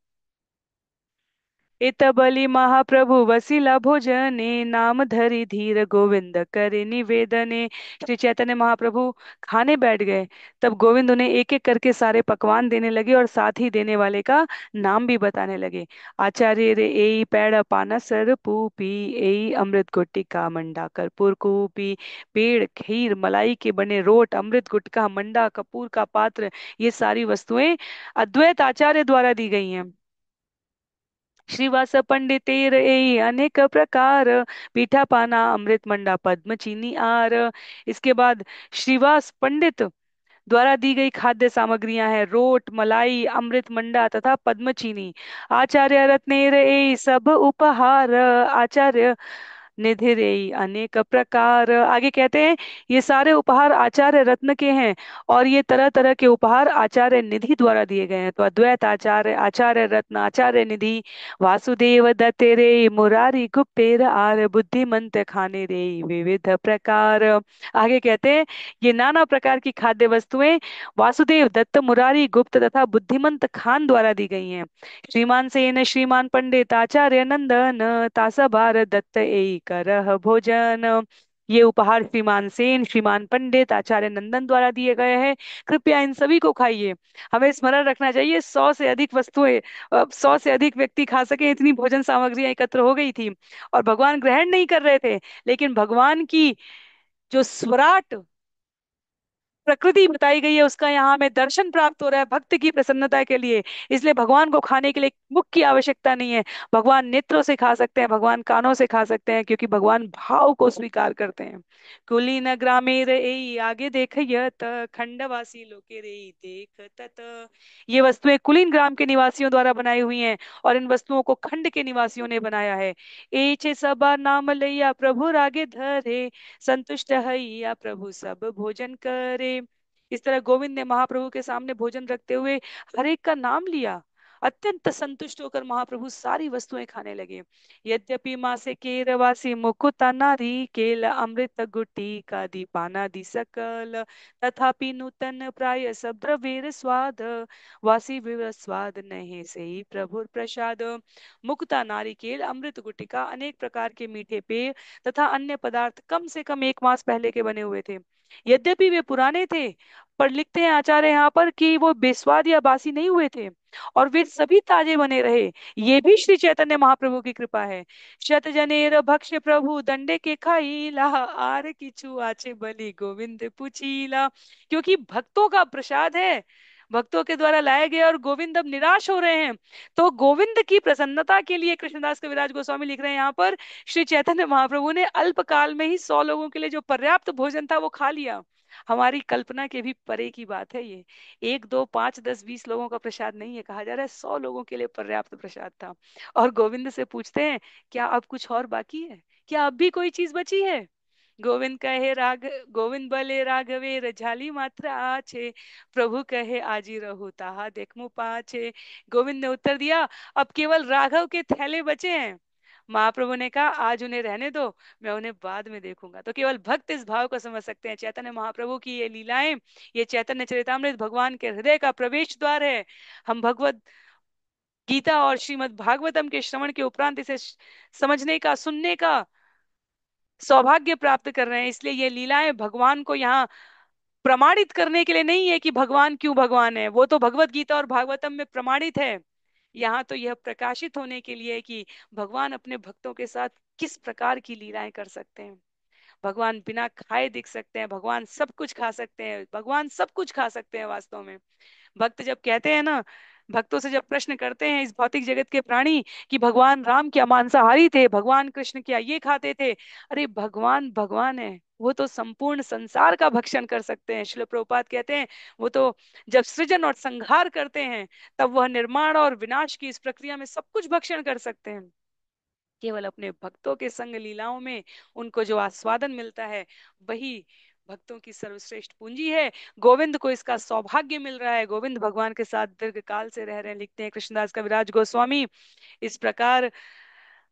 इत बलि महाप्रभु वसीला भोजने, नाम धरि धीर गोविंद करे निवेदने। श्री चैतन्य महाप्रभु खाने बैठ गए, तब गोविंद उन्हें एक एक करके सारे पकवान देने लगे और साथ ही देने वाले का नाम भी बताने लगे। आचार्य रे एई पेड़ पानसर पूपी, एई अमृत गुट्टिका मंडा कर्पूर कूपी। पेड़, खीर, मलाई के बने रोट, अमृत गुटका, मंडा, कपूर का पात्र, ये सारी वस्तुएं अद्वैत आचार्य द्वारा दी गई हैं। श्रीवास पंडितेर ए अनेक प्रकार, पीठा पाना अमृत मंडा पद्म चीनी आर। इसके बाद श्रीवास पंडित द्वारा दी गई खाद्य सामग्रियां हैं रोट, मलाई, अमृत मंडा तथा पद्म चीनी। आचार्य रत्नेर ए सब उपहार, आचार्य निधि रेई अनेक प्रकार। आगे कहते हैं ये सारे उपहार आचार्य रत्न के हैं और ये तरह तरह के उपहार आचार्य निधि द्वारा दिए गए हैं। तो अद्वैत आचार्य, आचार्य रत्न, आचार्य निधि, वासुदेव दत्ते रे मुरारी गुप्तेर आर, बुद्धिमंत खाने रे विविध प्रकार। आगे कहते हैं ये नाना प्रकार की खाद्य वस्तुएं वासुदेव दत्त, मुरारी गुप्त तथा बुद्धिमंत खान द्वारा दी गई हैं। श्रीमान सेन श्रीमान पंडित आचार्य नंदन, तासा बार दत्त ए करह भोजन। ये उपहार श्रीमान सेन, श्रीमान पंडित, आचार्य नंदन द्वारा दिए गए हैं, कृपया इन सभी को खाइए। हमें स्मरण रखना चाहिए 100 से अधिक वस्तुएं, 100 से अधिक व्यक्ति खा सके इतनी भोजन सामग्रियां एकत्र हो गई थी और भगवान ग्रहण नहीं कर रहे थे, लेकिन भगवान की जो स्वराट प्रकृति बताई गई है उसका यहाँ हमें दर्शन प्राप्त हो रहा है भक्त की प्रसन्नता के लिए। इसलिए भगवान को खाने के लिए मुख की आवश्यकता नहीं है। भगवान नेत्रों से खा सकते हैं, भगवान कानों से खा सकते हैं, क्योंकि भगवान भाव को स्वीकार करते हैं। कुलीन ग्रामे रे आगे देख यत खंडवासी लोके रे देख तत। ये वस्तुएं कुलीन ग्राम के निवासियों द्वारा बनाई हुई हैं, और इन वस्तुओं को खंड के निवासियों ने बनाया है। एचे सबा नाम लैया प्रभु रागे धरे, संतुष्ट हैया प्रभु सब भोजन करे। इस तरह गोविंद ने महाप्रभु के सामने भोजन रखते हुए हर एक का नाम लिया। अत्यंत संतुष्ट होकर महाप्रभु सारी वस्तुएं खाने लगे। यद्यपि माँ से केरवासी मुकुता नारी केल अमृत गुटी का दीपाना दी सकल, तथापि नूतन प्राय सब द्रव्येर स्वाद, वासी विव स्वाद नहीं से ही प्रभु प्रसाद। मुक्ता नारिकेल अमृत गुटिका अनेक प्रकार के मीठे पेय तथा अन्य पदार्थ कम से कम 1 मास पहले के बने हुए थे। यद्यपि वे पुराने थे, पर लिखते हैं आचार्य यहाँ पर कि वो बेस्वाद या बासी नहीं हुए थे, और वे सभी ताजे बने रहे। ये भी श्री चैतन्य महाप्रभु की कृपा है। शत जनेर भक्ष प्रभु दंडे के खाईला, आर किछु आचे बलि गोविंद पुछीला। क्योंकि भक्तों का प्रसाद है, भक्तों के द्वारा लाए गए, और गोविंद अब निराश हो रहे हैं। तो गोविंद की प्रसन्नता के लिए कृष्णदास कविराज गोस्वामी लिख रहे हैं यहाँ पर, श्री चैतन्य महाप्रभु ने अल्पकाल में ही 100 लोगों के लिए जो पर्याप्त भोजन था वो खा लिया। हमारी कल्पना के भी परे की बात है ये। 1 2 5 10 20 लोगों का प्रसाद नहीं है, कहा जा रहा है 100 लोगों के लिए पर्याप्त प्रसाद था। और गोविंद से पूछते हैं, क्या अब कुछ और बाकी है? क्या अब भी कोई चीज बची है? गोविंद कहे राग गोविंद बले राघवे रझाली मात्र आछे, प्रभु कहे आजी रहु ताहा देखमु पाछे। गोविंद ने उत्तर दिया, अब केवल राघव के थैले बचे हैं। महाप्रभु ने कहा, आज उन्हें रहने दो, मैं उन्हें बाद में देखूंगा। तो केवल भक्त इस भाव को समझ सकते हैं। चैतन्य महाप्रभु की ये लीलाएं, ये चैतन्य चरितामृत भगवान के हृदय का प्रवेश द्वार है। हम भगवत गीता और श्रीमद् भागवतम के श्रवण के उपरांत इसे समझने का, सुनने का सौभाग्य प्राप्त कर रहे हैं। इसलिए ये लीलाएं भगवान को यहाँ प्रमाणित करने के लिए नहीं है कि भगवान क्यों भगवान है, वो तो भगवत गीता और भागवतम में प्रमाणित है। यहाँ तो यह प्रकाशित होने के लिए कि भगवान अपने भक्तों के साथ किस प्रकार की लीलाएं कर सकते हैं। भगवान बिना खाए दिख सकते हैं, भगवान सब कुछ खा सकते हैं, भगवान सब कुछ खा सकते हैं वास्तव में। भक्त जब कहते हैं ना, भक्तों से जब प्रश्न करते हैं इस भौतिक जगत के प्राणी कि भगवान राम क्या मांसाहारी थे, भगवान कृष्ण क्या ये खाते थे? अरे भगवान भगवान है, वो तो संपूर्ण संसार का भक्षण कर सकते हैं। श्रील प्रभुपाद कहते हैं, वो तो जब सृजन और संहार करते हैं, तब वह निर्माण और विनाश की इस प्रक्रिया में सब कुछ भक्षण कर सकते हैं। केवल अपने भक्तों के संग लीलाओं में उनको जो आस्वादन मिलता है, वही भक्तों की सर्वश्रेष्ठ पूंजी है। गोविंद को इसका सौभाग्य मिल रहा है, गोविंद भगवान के साथ दीर्घ काल से रह रहे हैं। लिखते हैं कृष्णदास कविराज गोस्वामी, इस प्रकार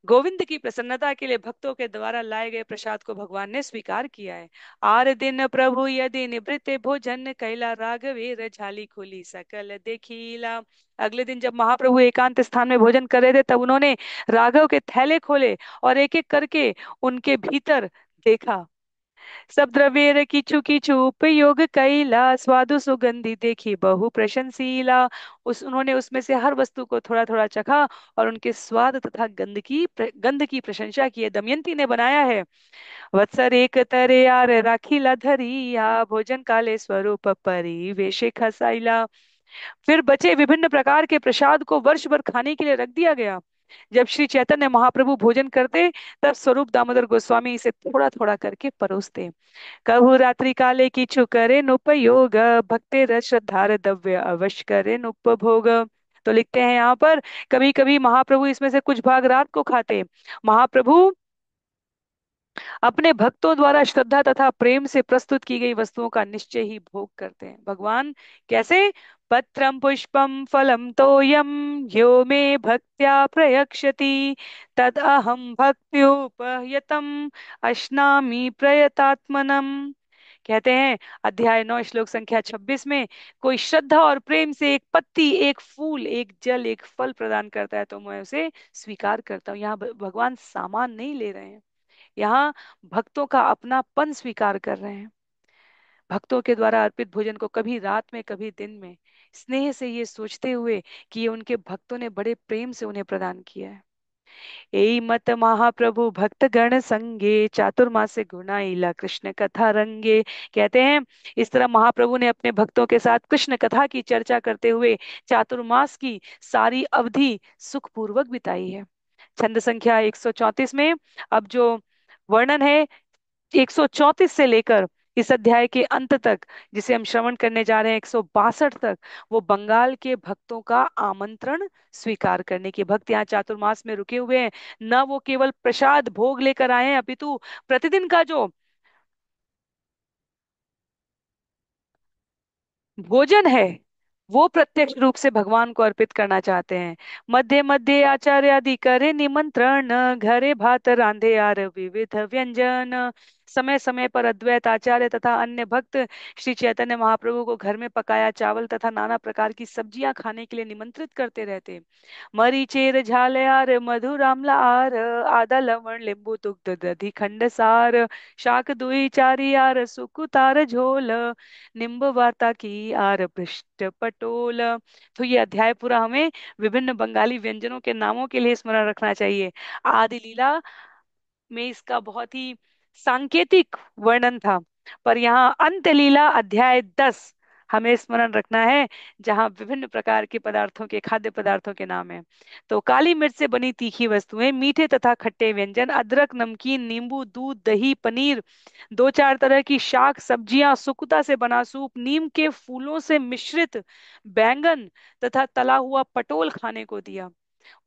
गोविंद की प्रसन्नता के लिए भक्तों के द्वारा लाए गए प्रसाद को भगवान ने स्वीकार किया है। आर दिन प्रभु यदि निवृत्त भोजन कैला, राघवे रझाली खोली सकल देखीला। अगले दिन जब महाप्रभु एकांत स्थान में भोजन कर रहे थे, तब उन्होंने राघव के थैले खोले और एक एक करके उनके भीतर देखा। सब द्रव्य किचु किचु उपयोग कैला, स्वादु सुगंधि देखी बहु प्रशंसीला। उस उन्होंने उसमें से हर वस्तु को थोड़ा थोड़ा चखा और उनके स्वाद तथा गंध की प्रशंसा की है। दमयंती ने बनाया है, वत्सर एक तरे यार राखीला धरिया, भोजन काले स्वरूप परी वेशे खसाइला। फिर बचे विभिन्न प्रकार के प्रसाद को वर्ष भर खाने के लिए रख दिया गया। जब श्री चैतन्य महाप्रभु भोजन करते, तब स्वरूप दामोदर गोस्वामी इसे थोड़ा थोड़ा करके परोसते। कहु रात्रि काले किछु करे नुपयोग, भक्ते रस श्रद्धार दव्य अवश्य करे नुपभोग। तो लिखते हैं यहाँ पर, कभी कभी महाप्रभु इसमें से कुछ भाग रात को खाते। महाप्रभु अपने भक्तों द्वारा श्रद्धा तथा प्रेम से प्रस्तुत की गई वस्तुओं का निश्चय ही भोग करते हैं। भगवान कैसे? पत्रम पुष्पम फलम तोयम, यो मे भक्त्या प्रयक्षति, तद अहम भक्त्युपहयतम अश्नामि प्रयतात्मनम। कहते हैं अध्याय 9 श्लोक संख्या 26 में, कोई श्रद्धा और प्रेम से एक पत्ती, एक फूल, एक जल, एक फल प्रदान करता है तो मैं उसे स्वीकार करता हूँ। यहाँ भगवान सामान नहीं ले रहे हैं, यहाँ भक्तों का अपनापन स्वीकार कर रहे हैं। भक्तों के द्वारा अर्पित भोजन को कभी रात में कभी दिन में स्नेह से ये सोचते हुए कि ये उनके भक्तों ने बड़े प्रेम से उन्हें प्रदान किया है। एई मत महाप्रभु भक्त गण संगे, चातुर्मास्य गुणाइला कृष्ण कथा रंगे। कहते हैं इस तरह महाप्रभु ने अपने भक्तों के साथ कृष्ण कथा की चर्चा करते हुए चातुर्मास की सारी अवधि सुखपूर्वक बिताई है। छंद संख्या 134 में अब जो वर्णन है 134 से लेकर इस अध्याय के अंत तक, जिसे हम श्रवण करने जा रहे हैं 162 तक, वो बंगाल के भक्तों का आमंत्रण स्वीकार करने की। भक्त यहाँ चातुर्मास में रुके हुए हैं। न वो केवल प्रसाद भोग लेकर आए हैं, अपितु प्रतिदिन का जो भोजन है वो प्रत्यक्ष रूप से भगवान को अर्पित करना चाहते हैं। मध्य मध्य आचार्य आदि करे निमंत्रण, घरे भात रांधे आर विविध व्यंजन। समय समय पर अद्वैत आचार्य तथा अन्य भक्त श्री चैतन्य महाप्रभु को घर में पकाया चावल तथा नाना प्रकार की सब्जियां खाने के लिए निमंत्रित करते रहते। मरीचेर झालयार मधुर आम्ल आर, आदा लवण नींबू दुग्ध दधि खंड सार, शाक दुई चारी आर सुकुतार झोल, निम्ब वार्ता की आर पृष्ठ पटोल। तो ये अध्याय पूरा हमें विभिन्न बंगाली व्यंजनों के नामों के लिए स्मरण रखना चाहिए। आदि लीला में इसका बहुत ही सांकेतिक वर्णन था, पर यहाँ अंत लीला अध्याय 10 हमें स्मरण रखना है, जहाँ विभिन्न प्रकार के पदार्थों के खाद्य पदार्थों के नाम है। तो काली मिर्च से बनी तीखी वस्तुएं, मीठे तथा खट्टे व्यंजन, अदरक नमकीन नींबू दूध दही पनीर, दो चार तरह की शाक सब्जियां, सुकुता से बना सूप, नीम के फूलों से मिश्रित बैंगन तथा तला हुआ पटोल खाने को दिया।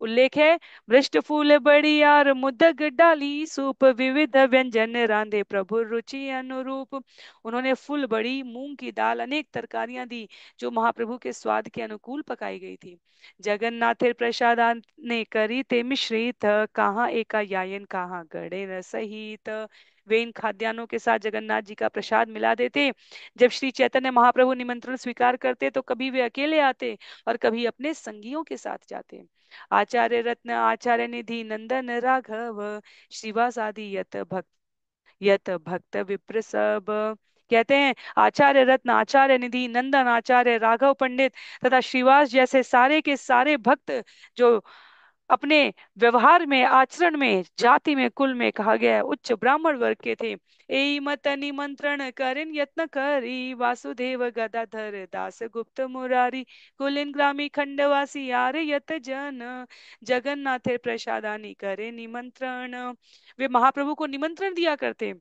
उल्लेख है, वृष्ट फूल बड़ियार मुदग डाली सूप, विविध व्यंजन रांधे प्रभु रुचि अनुरूप। उन्होंने फूल बड़ी मूंग की दाल अनेक तरकारियां दी जो महाप्रभु के स्वाद के अनुकूल पकाई गई थी। जगन्नाथेर प्रसादान ने करी ते मिश्रित, कहाँ एका यायन कहाँ गड़े न सहित। वे इन खाद्यान्नों के साथ जगन्नाथ जी का प्रसाद मिला देते। जब श्री चैतन्य महाप्रभु निमंत्रण स्वीकार करते तो कभी वे अकेले आते और कभी अपने संगियों के साथ जाते। आचार्य रत्न आचार्य निधि नंदन राघव, श्रीवास आदि यत भक्त विप्र सब। कहते हैं आचार्य रत्न आचार्य निधि नंदन आचार्य राघव पंडित तथा श्रीवास जैसे सारे के सारे भक्त जो अपने व्यवहार में आचरण में जाति में कुल में कहा गया है उच्च ब्राह्मण वर्ग के थे। एई मत निमंत्रण करिन यत्न करी, वासुदेव गदाधर दास गुप्त मुरारी, कुलिन ग्रामी खंडवासी आर्य यत जन, जगन्नाथ प्रसादानी करे निमंत्रण। वे महाप्रभु को निमंत्रण दिया करते।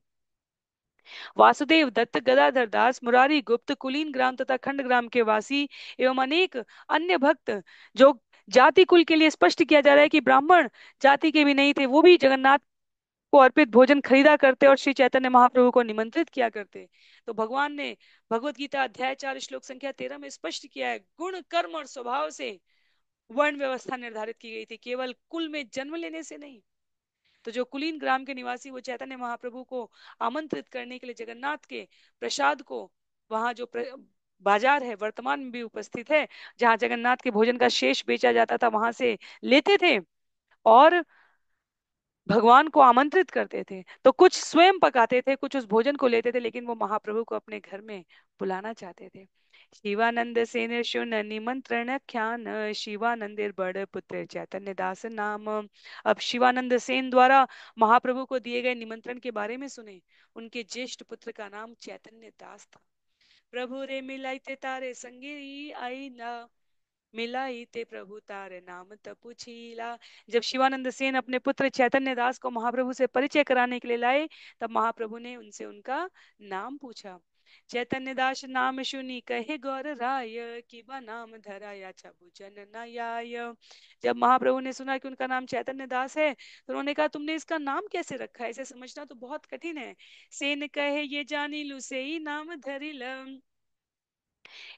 वासुदेव दत्त गदाधर दास मुरारी गुप्त कुलीन ग्राम तथा खंड ग्राम के वासी एवं अनेक अन्य भक्त जो जाति कुल के लिए स्पष्ट किया जा रहा है कि ब्राह्मण जाति के भी नहीं थे, वो भी जगन्नाथ को अर्पित भोजन खरीदा करते और श्री चैतन्य महाप्रभु को निमंत्रित किया करते। तो भगवान ने भगवत गीता अध्याय 4 श्लोक संख्या 13 में स्पष्ट किया है, गुण कर्म और स्वभाव से वर्ण व्यवस्था निर्धारित की गई थी, केवल कुल में जन्म लेने से नहीं। तो जो कुलीन ग्राम के निवासी वो चैतन्य महाप्रभु को आमंत्रित करने के लिए जगन्नाथ के प्रसाद को, वहां जो बाजार है वर्तमान में भी उपस्थित है, जहां जगन्नाथ के भोजन का शेष बेचा जाता था, वहां से लेते थे और भगवान को आमंत्रित करते थे। तो कुछ स्वयं पकाते थे, कुछ उस भोजन को लेते थे, लेकिन वो महाप्रभु को अपने घर में बुलाना चाहते थे। शिवानंद सेन शुन निमंत्रण ख्यान, शिवानंदेर बड़ पुत्र चैतन्य दास नाम। अब शिवानंद सेन द्वारा महाप्रभु को दिए गए निमंत्रण के बारे में सुने। उनके ज्येष्ठ पुत्र का नाम चैतन्य दास था। प्रभु रे मिलाई ते तारे संगी आई ना, मिलाई ते प्रभु तारे नाम तपुछीला। जब शिवानंद सेन अपने पुत्र चैतन्य दास को महाप्रभु से परिचय कराने के लिए लाए, तब महाप्रभु ने उनसे उनका नाम पूछा। चैतन्य दास नाम सुनी कहे गौर राय, कि बा नाम धराया छबु जन नयाय। जब महाप्रभु ने सुना कि उनका नाम चैतन्य दास है, तो उन्होंने कहा तुमने इसका नाम कैसे रखा है, इसे समझना तो बहुत कठिन है। सेन कहे ये जानी लू से ही नाम धरिल,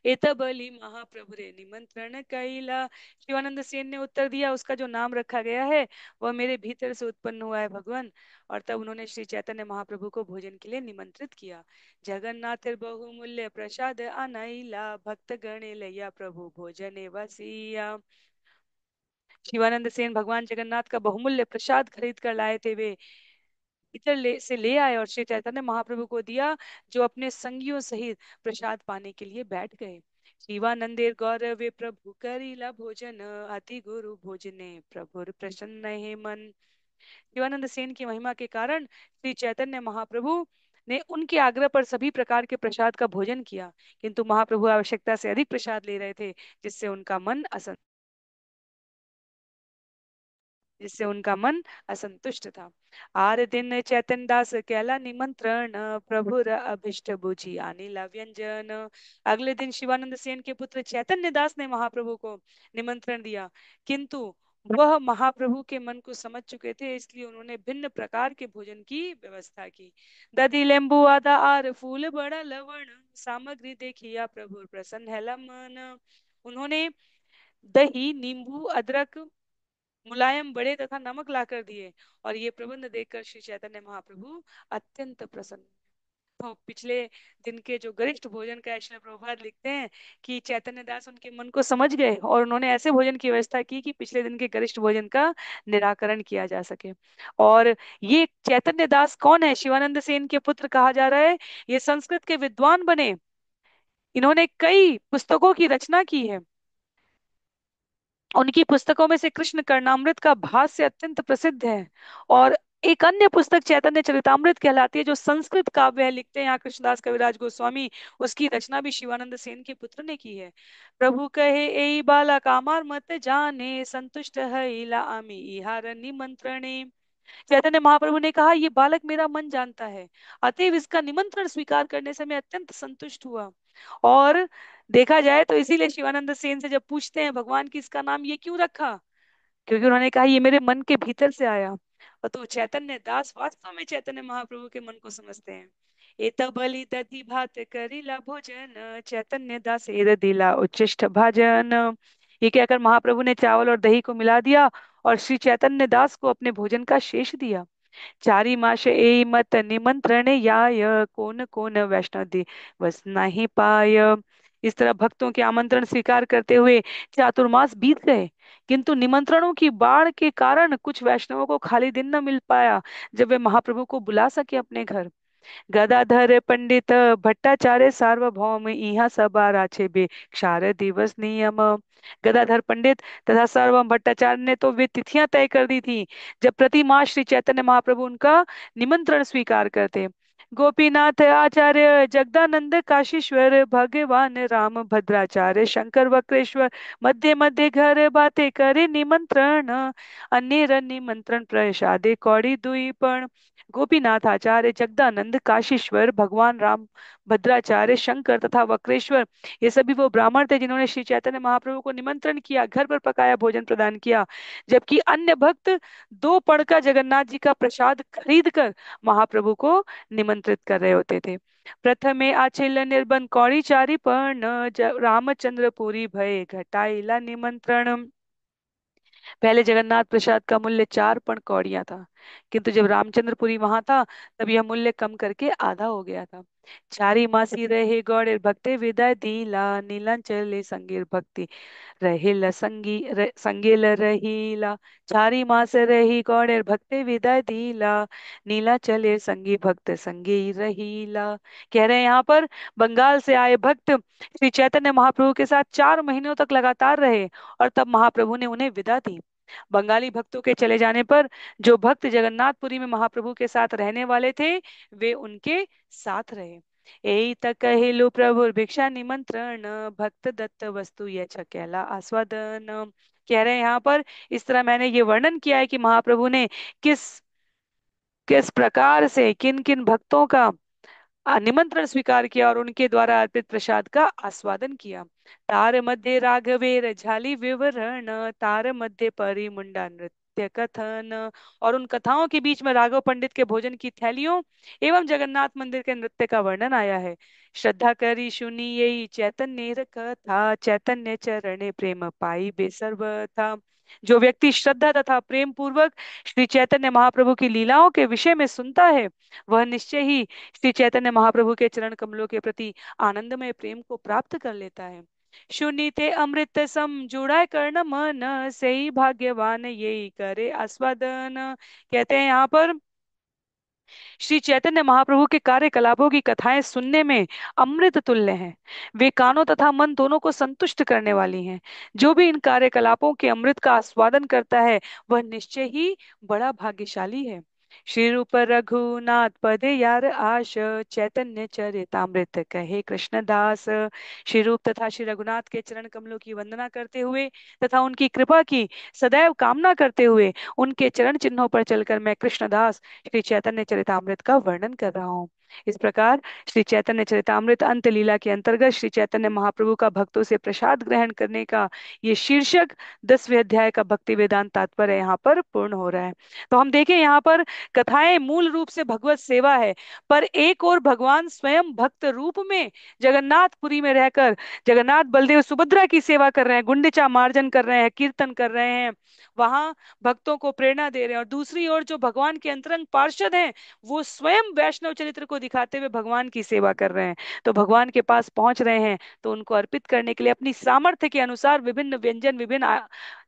एतबली महाप्रभु रे निमंत्रण कैला। शिवानंद सेन ने उत्तर दिया, उसका जो नाम रखा गया है वह मेरे भीतर से उत्पन्न हुआ है भगवान। और तब उन्होंने श्री चैतन्य महाप्रभु को भोजन के लिए निमंत्रित किया। जगन्नाथ बहुमूल्य प्रसाद अनैला, भक्त गणे लैया प्रभु भोजने वसिया। शिवानंद सेन भगवान जगन्नाथ का बहुमूल्य प्रसाद खरीद कर लाए थे। वे इतर से ले आए और श्री चैतन्य महाप्रभु को दिया, जो अपने संगियों सहित प्रसाद पाने के लिए बैठ गए। शिवानंदेर गौरवे प्रभु करीला भोजन, अति गुरु भोजने प्रभुर प्रसन्न है मन। शिवानंद सेन की महिमा के कारण श्री चैतन्य महाप्रभु ने उनके आग्रह पर सभी प्रकार के प्रसाद का भोजन किया, किंतु महाप्रभु आवश्यकता से अधिक प्रसाद ले रहे थे, जिससे उनका मन असंतुष्ट जिससे उनका मन असंतुष्ट था। आर दिन चैतन दास कैला निमंत्रण, प्रभु अभिष्ट बुझी अनिला व्यंजन। अगले दिन शिवानंद सेन के पुत्र चैतन्य दास ने महाप्रभु को निमंत्रण दिया, किंतु वह महाप्रभु के मन को समझ चुके थे, इसलिए उन्होंने भिन्न प्रकार के भोजन की व्यवस्था की। दधि लेंबू आदा आर फूल बड़ा लवण, सामग्री देखिया प्रभु प्रसन्न है मन। उन्होंने दही, नींबू, अदरक, मुलायम बड़े तथा नमक लाकर दिए, और ये प्रबंध देखकर श्री चैतन्य महाप्रभु अत्यंत प्रसन्न। तो पिछले दिन के जो गरिष्ठ भोजन का श्रील प्रभुपाद लिखते हैं कि चैतन्य दास उनके मन को समझ गए और उन्होंने ऐसे भोजन की व्यवस्था की कि पिछले दिन के गरिष्ठ भोजन का निराकरण किया जा सके। और ये चैतन्य दास कौन है? शिवानंद सेन के पुत्र कहा जा रहा है। ये संस्कृत के विद्वान बने, इन्होंने कई पुस्तकों की रचना की है। उनकी पुस्तकों में से कृष्ण कर्णामृत का भाष्य अत्यंत प्रसिद्ध है, और एक अन्य पुस्तक चैतन्य चरितामृत कहलाती है, जो संस्कृत काव्य है, लिखते हैं यहाँ कृष्णदास कविराज गोस्वामी। उसकी रचना भी शिवानंद सेन के पुत्र ने की है। प्रभु कहे ए बाला कामार मत जाने, संतुष्ट है इला आमी इहार निमंत्रणे। चैतन्य महाप्रभु ने कहा, ये बालक मेरा मन जानता है, अतएव इसका निमंत्रण स्वीकार करने से मैं अत्यंत संतुष्ट हुआ। और देखा जाए तो इसीलिए शिवानंद सेन से जब पूछते हैं भगवान की इसका नाम ये क्यों रखा, क्योंकि उन्होंने कहा ये मेरे मन के भीतर से आया। और तो चैतन्य दास वास्तव में चैतन्य महाप्रभु के मन को समझते हैं। एत बलि दधि भात करिला भोजन, चैतन्य दास एद दिला उच्चिष्ट भाजन। ये कहकर महाप्रभु ने चावल और दही को मिला दिया और श्री चैतन्य दास को अपने भोजन का शेष दिया। चारी मास ए मत निमंत्रण याय, कोन कोन वैष्णव दिवस नहीं पाय। इस तरह भक्तों के आमंत्रण स्वीकार करते हुए चातुर्मास बीत गए, किंतु निमंत्रणों की बाढ़ के कारण कुछ वैष्णवों को खाली दिन न मिल पाया जब वे महाप्रभु को बुला सके अपने घर। गदाधर पंडित भट्टाचार्य सार्वभौम इहा सभा राचे बे क्षार दिवस नियम। गदाधर पंडित तथा सार्वभौम भट्टाचार्य ने तो वे तिथियां तय कर दी थी जब प्रति मास श्री चैतन्य महाप्रभु उनका निमंत्रण स्वीकार करते। गोपीनाथ आचार्य जगदानंद काशीश्वर भगवान राम भद्राचार्य शंकर वक्रेश्वर मध्य मध्य घर बातें करे निमंत्रण, अन्य निमंत्रण प्रसादे कौड़ी दुई पण। गोपीनाथ आचार्य जगदानंद काशीश्वर भगवान राम भद्राचार्य शंकर तथा वक्रेश्वर, ये सभी वो ब्राह्मण थे जिन्होंने श्री चैतन्य महाप्रभु को निमंत्रण किया, घर पर पकाया भोजन प्रदान किया, जबकि अन्य भक्त 2 पण का जगन्नाथ जी का प्रसाद खरीद कर महाप्रभु को निमंत्रित कर रहे होते थे। प्रथमे आचिल्य निर्बंध कौड़ी चारी पण, रामचंद्रपुरी भय घटाइला निमंत्रण। पहले जगन्नाथ प्रसाद का मूल्य 4 पण कौड़ियां था, किंतु जब रामचंद्रपुरी वहां था तब यह मूल्य कम करके आधा हो गया था। चारी मासी रहे गौड़े भक्ते विदाय दीला, नीलांचले संगीर भक्ति रहेला संगेल रहीला। चारी मास रही गौड़े भक्ते विदाय दीला, नीला चले संगी भक्त संगे रहीला। कह रहे हैं यहाँ पर बंगाल से आए भक्त श्री चैतन्य महाप्रभु के साथ 4 महीनों तक लगातार रहे, और तब महाप्रभु ने उन्हें विदा दी। बंगाली भक्तों के चले जाने पर जो भक्त जगन्नाथपुरी में महाप्रभु के साथ रहने वाले थे वे उनके साथ रहे। एई तक कहेलु प्रभु भिक्षा निमंत्रण, भक्त दत्त वस्तु यह छकेला आस्वादन। कह रहे हैं यहाँ पर, इस तरह मैंने ये वर्णन किया है कि महाप्रभु ने किस किस प्रकार से किन किन भक्तों का निमंत्रण स्वीकार किया और उनके द्वारा अर्पित प्रसाद का आस्वादन किया। तार मध्य राघवेर झाली विवरण, तार मध्य परिमुंडा नृत्य कथन। और उन कथाओं के बीच में राघव पंडित के भोजन की थैलियों एवं जगन्नाथ मंदिर के नृत्य का वर्णन आया है। श्रद्धा करी सुनिए चैतन्य कथा, चैतन्य चरणे प्रेम पाई बेसर्वथा। जो व्यक्ति श्रद्धा तथा प्रेम पूर्वक श्री चैतन्य महाप्रभु की लीलाओं के विषय में सुनता है, वह निश्चय ही श्री चैतन्य महाप्रभु के चरण कमलों के प्रति आनंदमय प्रेम को प्राप्त कर लेता है। सुनीते अमृत सम जुड़ा कर्ण मन, सही भाग्यवान यही करे आस्वादन। कहते हैं यहाँ पर श्री चैतन्य महाप्रभु के कार्यकलापों की कथाएं सुनने में अमृत तुल्य हैं। वे कानों तथा मन दोनों को संतुष्ट करने वाली हैं। जो भी इन कार्यकलापों के अमृत का आस्वादन करता है वह निश्चय ही बड़ा भाग्यशाली है। श्री रूप रघुनाथ पदे यार आश, चैतन्य चरितामृत कहे कृष्णदास। श्री रूप तथा श्री रघुनाथ के चरण कमलों की वंदना करते हुए तथा उनकी कृपा की सदैव कामना करते हुए उनके चरण चिन्हों पर चलकर मैं कृष्णदास श्री चैतन्य चरितामृत का वर्णन कर रहा हूँ। इस प्रकार श्री चैतन्य चरितामृत अंत लीला के अंतर्गत श्री चैतन्य महाप्रभु का भक्तों से प्रसाद ग्रहण करने का ये शीर्षक 10वें अध्याय का भक्ति वेदांत तात्पर्य यहाँ पर पूर्ण हो रहा है। तो हम देखें यहाँ पर कथाएं मूल रूप से भगवत सेवा है, पर एक और भगवान स्वयं भक्त रूप में जगन्नाथपुरी में रहकर जगन्नाथ बलदेव सुभद्रा की सेवा कर रहे हैं, गुंडिचा मार्जन कर रहे हैं, कीर्तन कर रहे हैं, वहां भक्तों को प्रेरणा दे रहे हैं। और दूसरी ओर जो भगवान के अंतरंग पार्षद हैं वो स्वयं वैष्णव चरित्र को दिखाते हुए भगवान की सेवा कर रहे हैं। तो भगवान के पास पहुंच रहे हैं तो उनको अर्पित करने के लिए अपनी सामर्थ्य के अनुसार विभिन्न व्यंजन, विभिन्न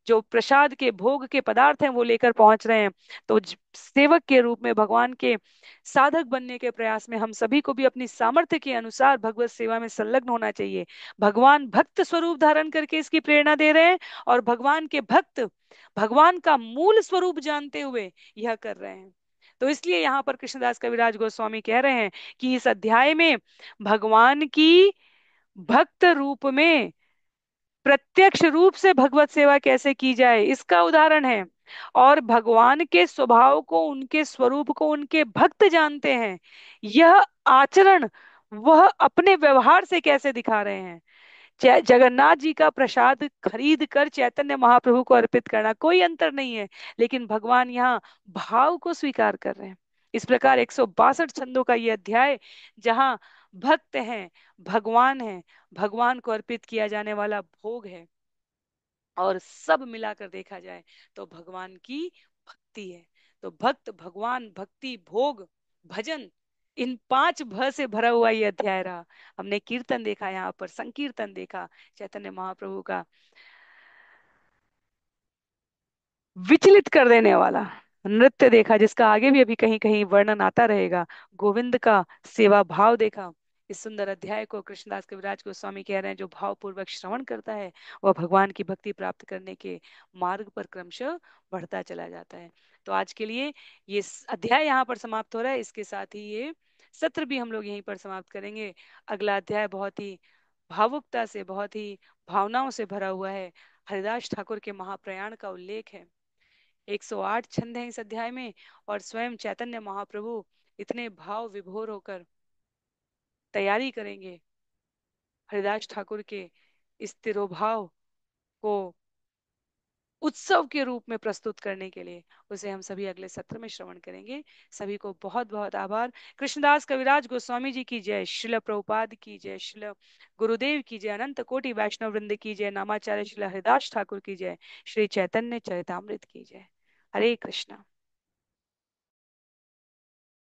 जो प्रसाद के भोग के पदार्थ हैं वो लेकर पहुंच रहे हैं। तो सेवक के रूप में भगवान के साधक बनने के प्रयास में हम सभी को भी अपनी सामर्थ्य के अनुसार भगवत सेवा में संलग्न होना चाहिए। भगवान भक्त स्वरूप धारण करके इसकी प्रेरणा दे रहे हैं और भगवान के भक्त भगवान का मूल स्वरूप जानते हुए यह कर रहे हैं। तो इसलिए यहाँ पर कृष्णदास कविराज गोस्वामी कह रहे हैं कि इस अध्याय में भगवान की भक्त रूप में प्रत्यक्ष रूप से भगवत सेवा कैसे की जाए इसका उदाहरण है। और भगवान के स्वभाव को, उनके स्वरूप को उनके भक्त जानते हैं, यह आचरण वह अपने व्यवहार से कैसे दिखा रहे हैं। जगन्नाथ जी का प्रसाद खरीद कर चैतन्य महाप्रभु को अर्पित करना कोई अंतर नहीं है, लेकिन भगवान यहाँ भाव को स्वीकार कर रहे हैं। इस प्रकार 162 छंदों का ये अध्याय जहाँ भक्त हैं, भगवान है, भगवान को अर्पित किया जाने वाला भोग है, और सब मिलाकर देखा जाए तो भगवान की भक्ति है। तो भक्त, भगवान, भक्ति, भोग, भजन, इन 5 भ से भरा हुआ ये अध्याय रहा। हमने कीर्तन देखा, यहाँ पर संकीर्तन देखा, चैतन्य महाप्रभु का विचलित कर देने वाला नृत्य देखा, जिसका आगे भी अभी कहीं कहीं वर्णन आता रहेगा, गोविंद का सेवा भाव देखा। इस सुंदर अध्याय को कृष्णदास कविराज गोस्वामी कह रहे हैं जो भाव पूर्वक श्रवण करता है वह भगवान की भक्ति प्राप्त करने के मार्ग पर क्रमशः बढ़ता चला जाता है। तो आज के लिए ये अध्याय यहाँ पर समाप्त हो रहा है। इसके साथ ही ये सत्र भी हम लोग यहीं पर समाप्त करेंगे। अगला अध्याय बहुत ही भावुकता से, बहुत ही भावनाओं से भरा हुआ है। हरिदास ठाकुर के महाप्रयाण का उल्लेख है। 108 छंद हैं इस अध्याय में, और स्वयं चैतन्य महाप्रभु इतने भाव विभोर होकर तैयारी करेंगे हरिदास ठाकुर के इस तिरोभाव को उत्सव के रूप में प्रस्तुत करने के लिए। उसे हम सभी अगले सत्र में श्रवण करेंगे। सभी को बहुत बहुत आभार। कृष्णदास कविराज गोस्वामी जी की जय, श्रील प्रभुपाद की जय, श्रील गुरुदेव की जय, अनंत कोटि वैष्णव वृंद की जय, नामाचार्य श्रील हरिदास ठाकुर की जय, श्री चैतन्य चरितामृत की जय। हरे कृष्णा।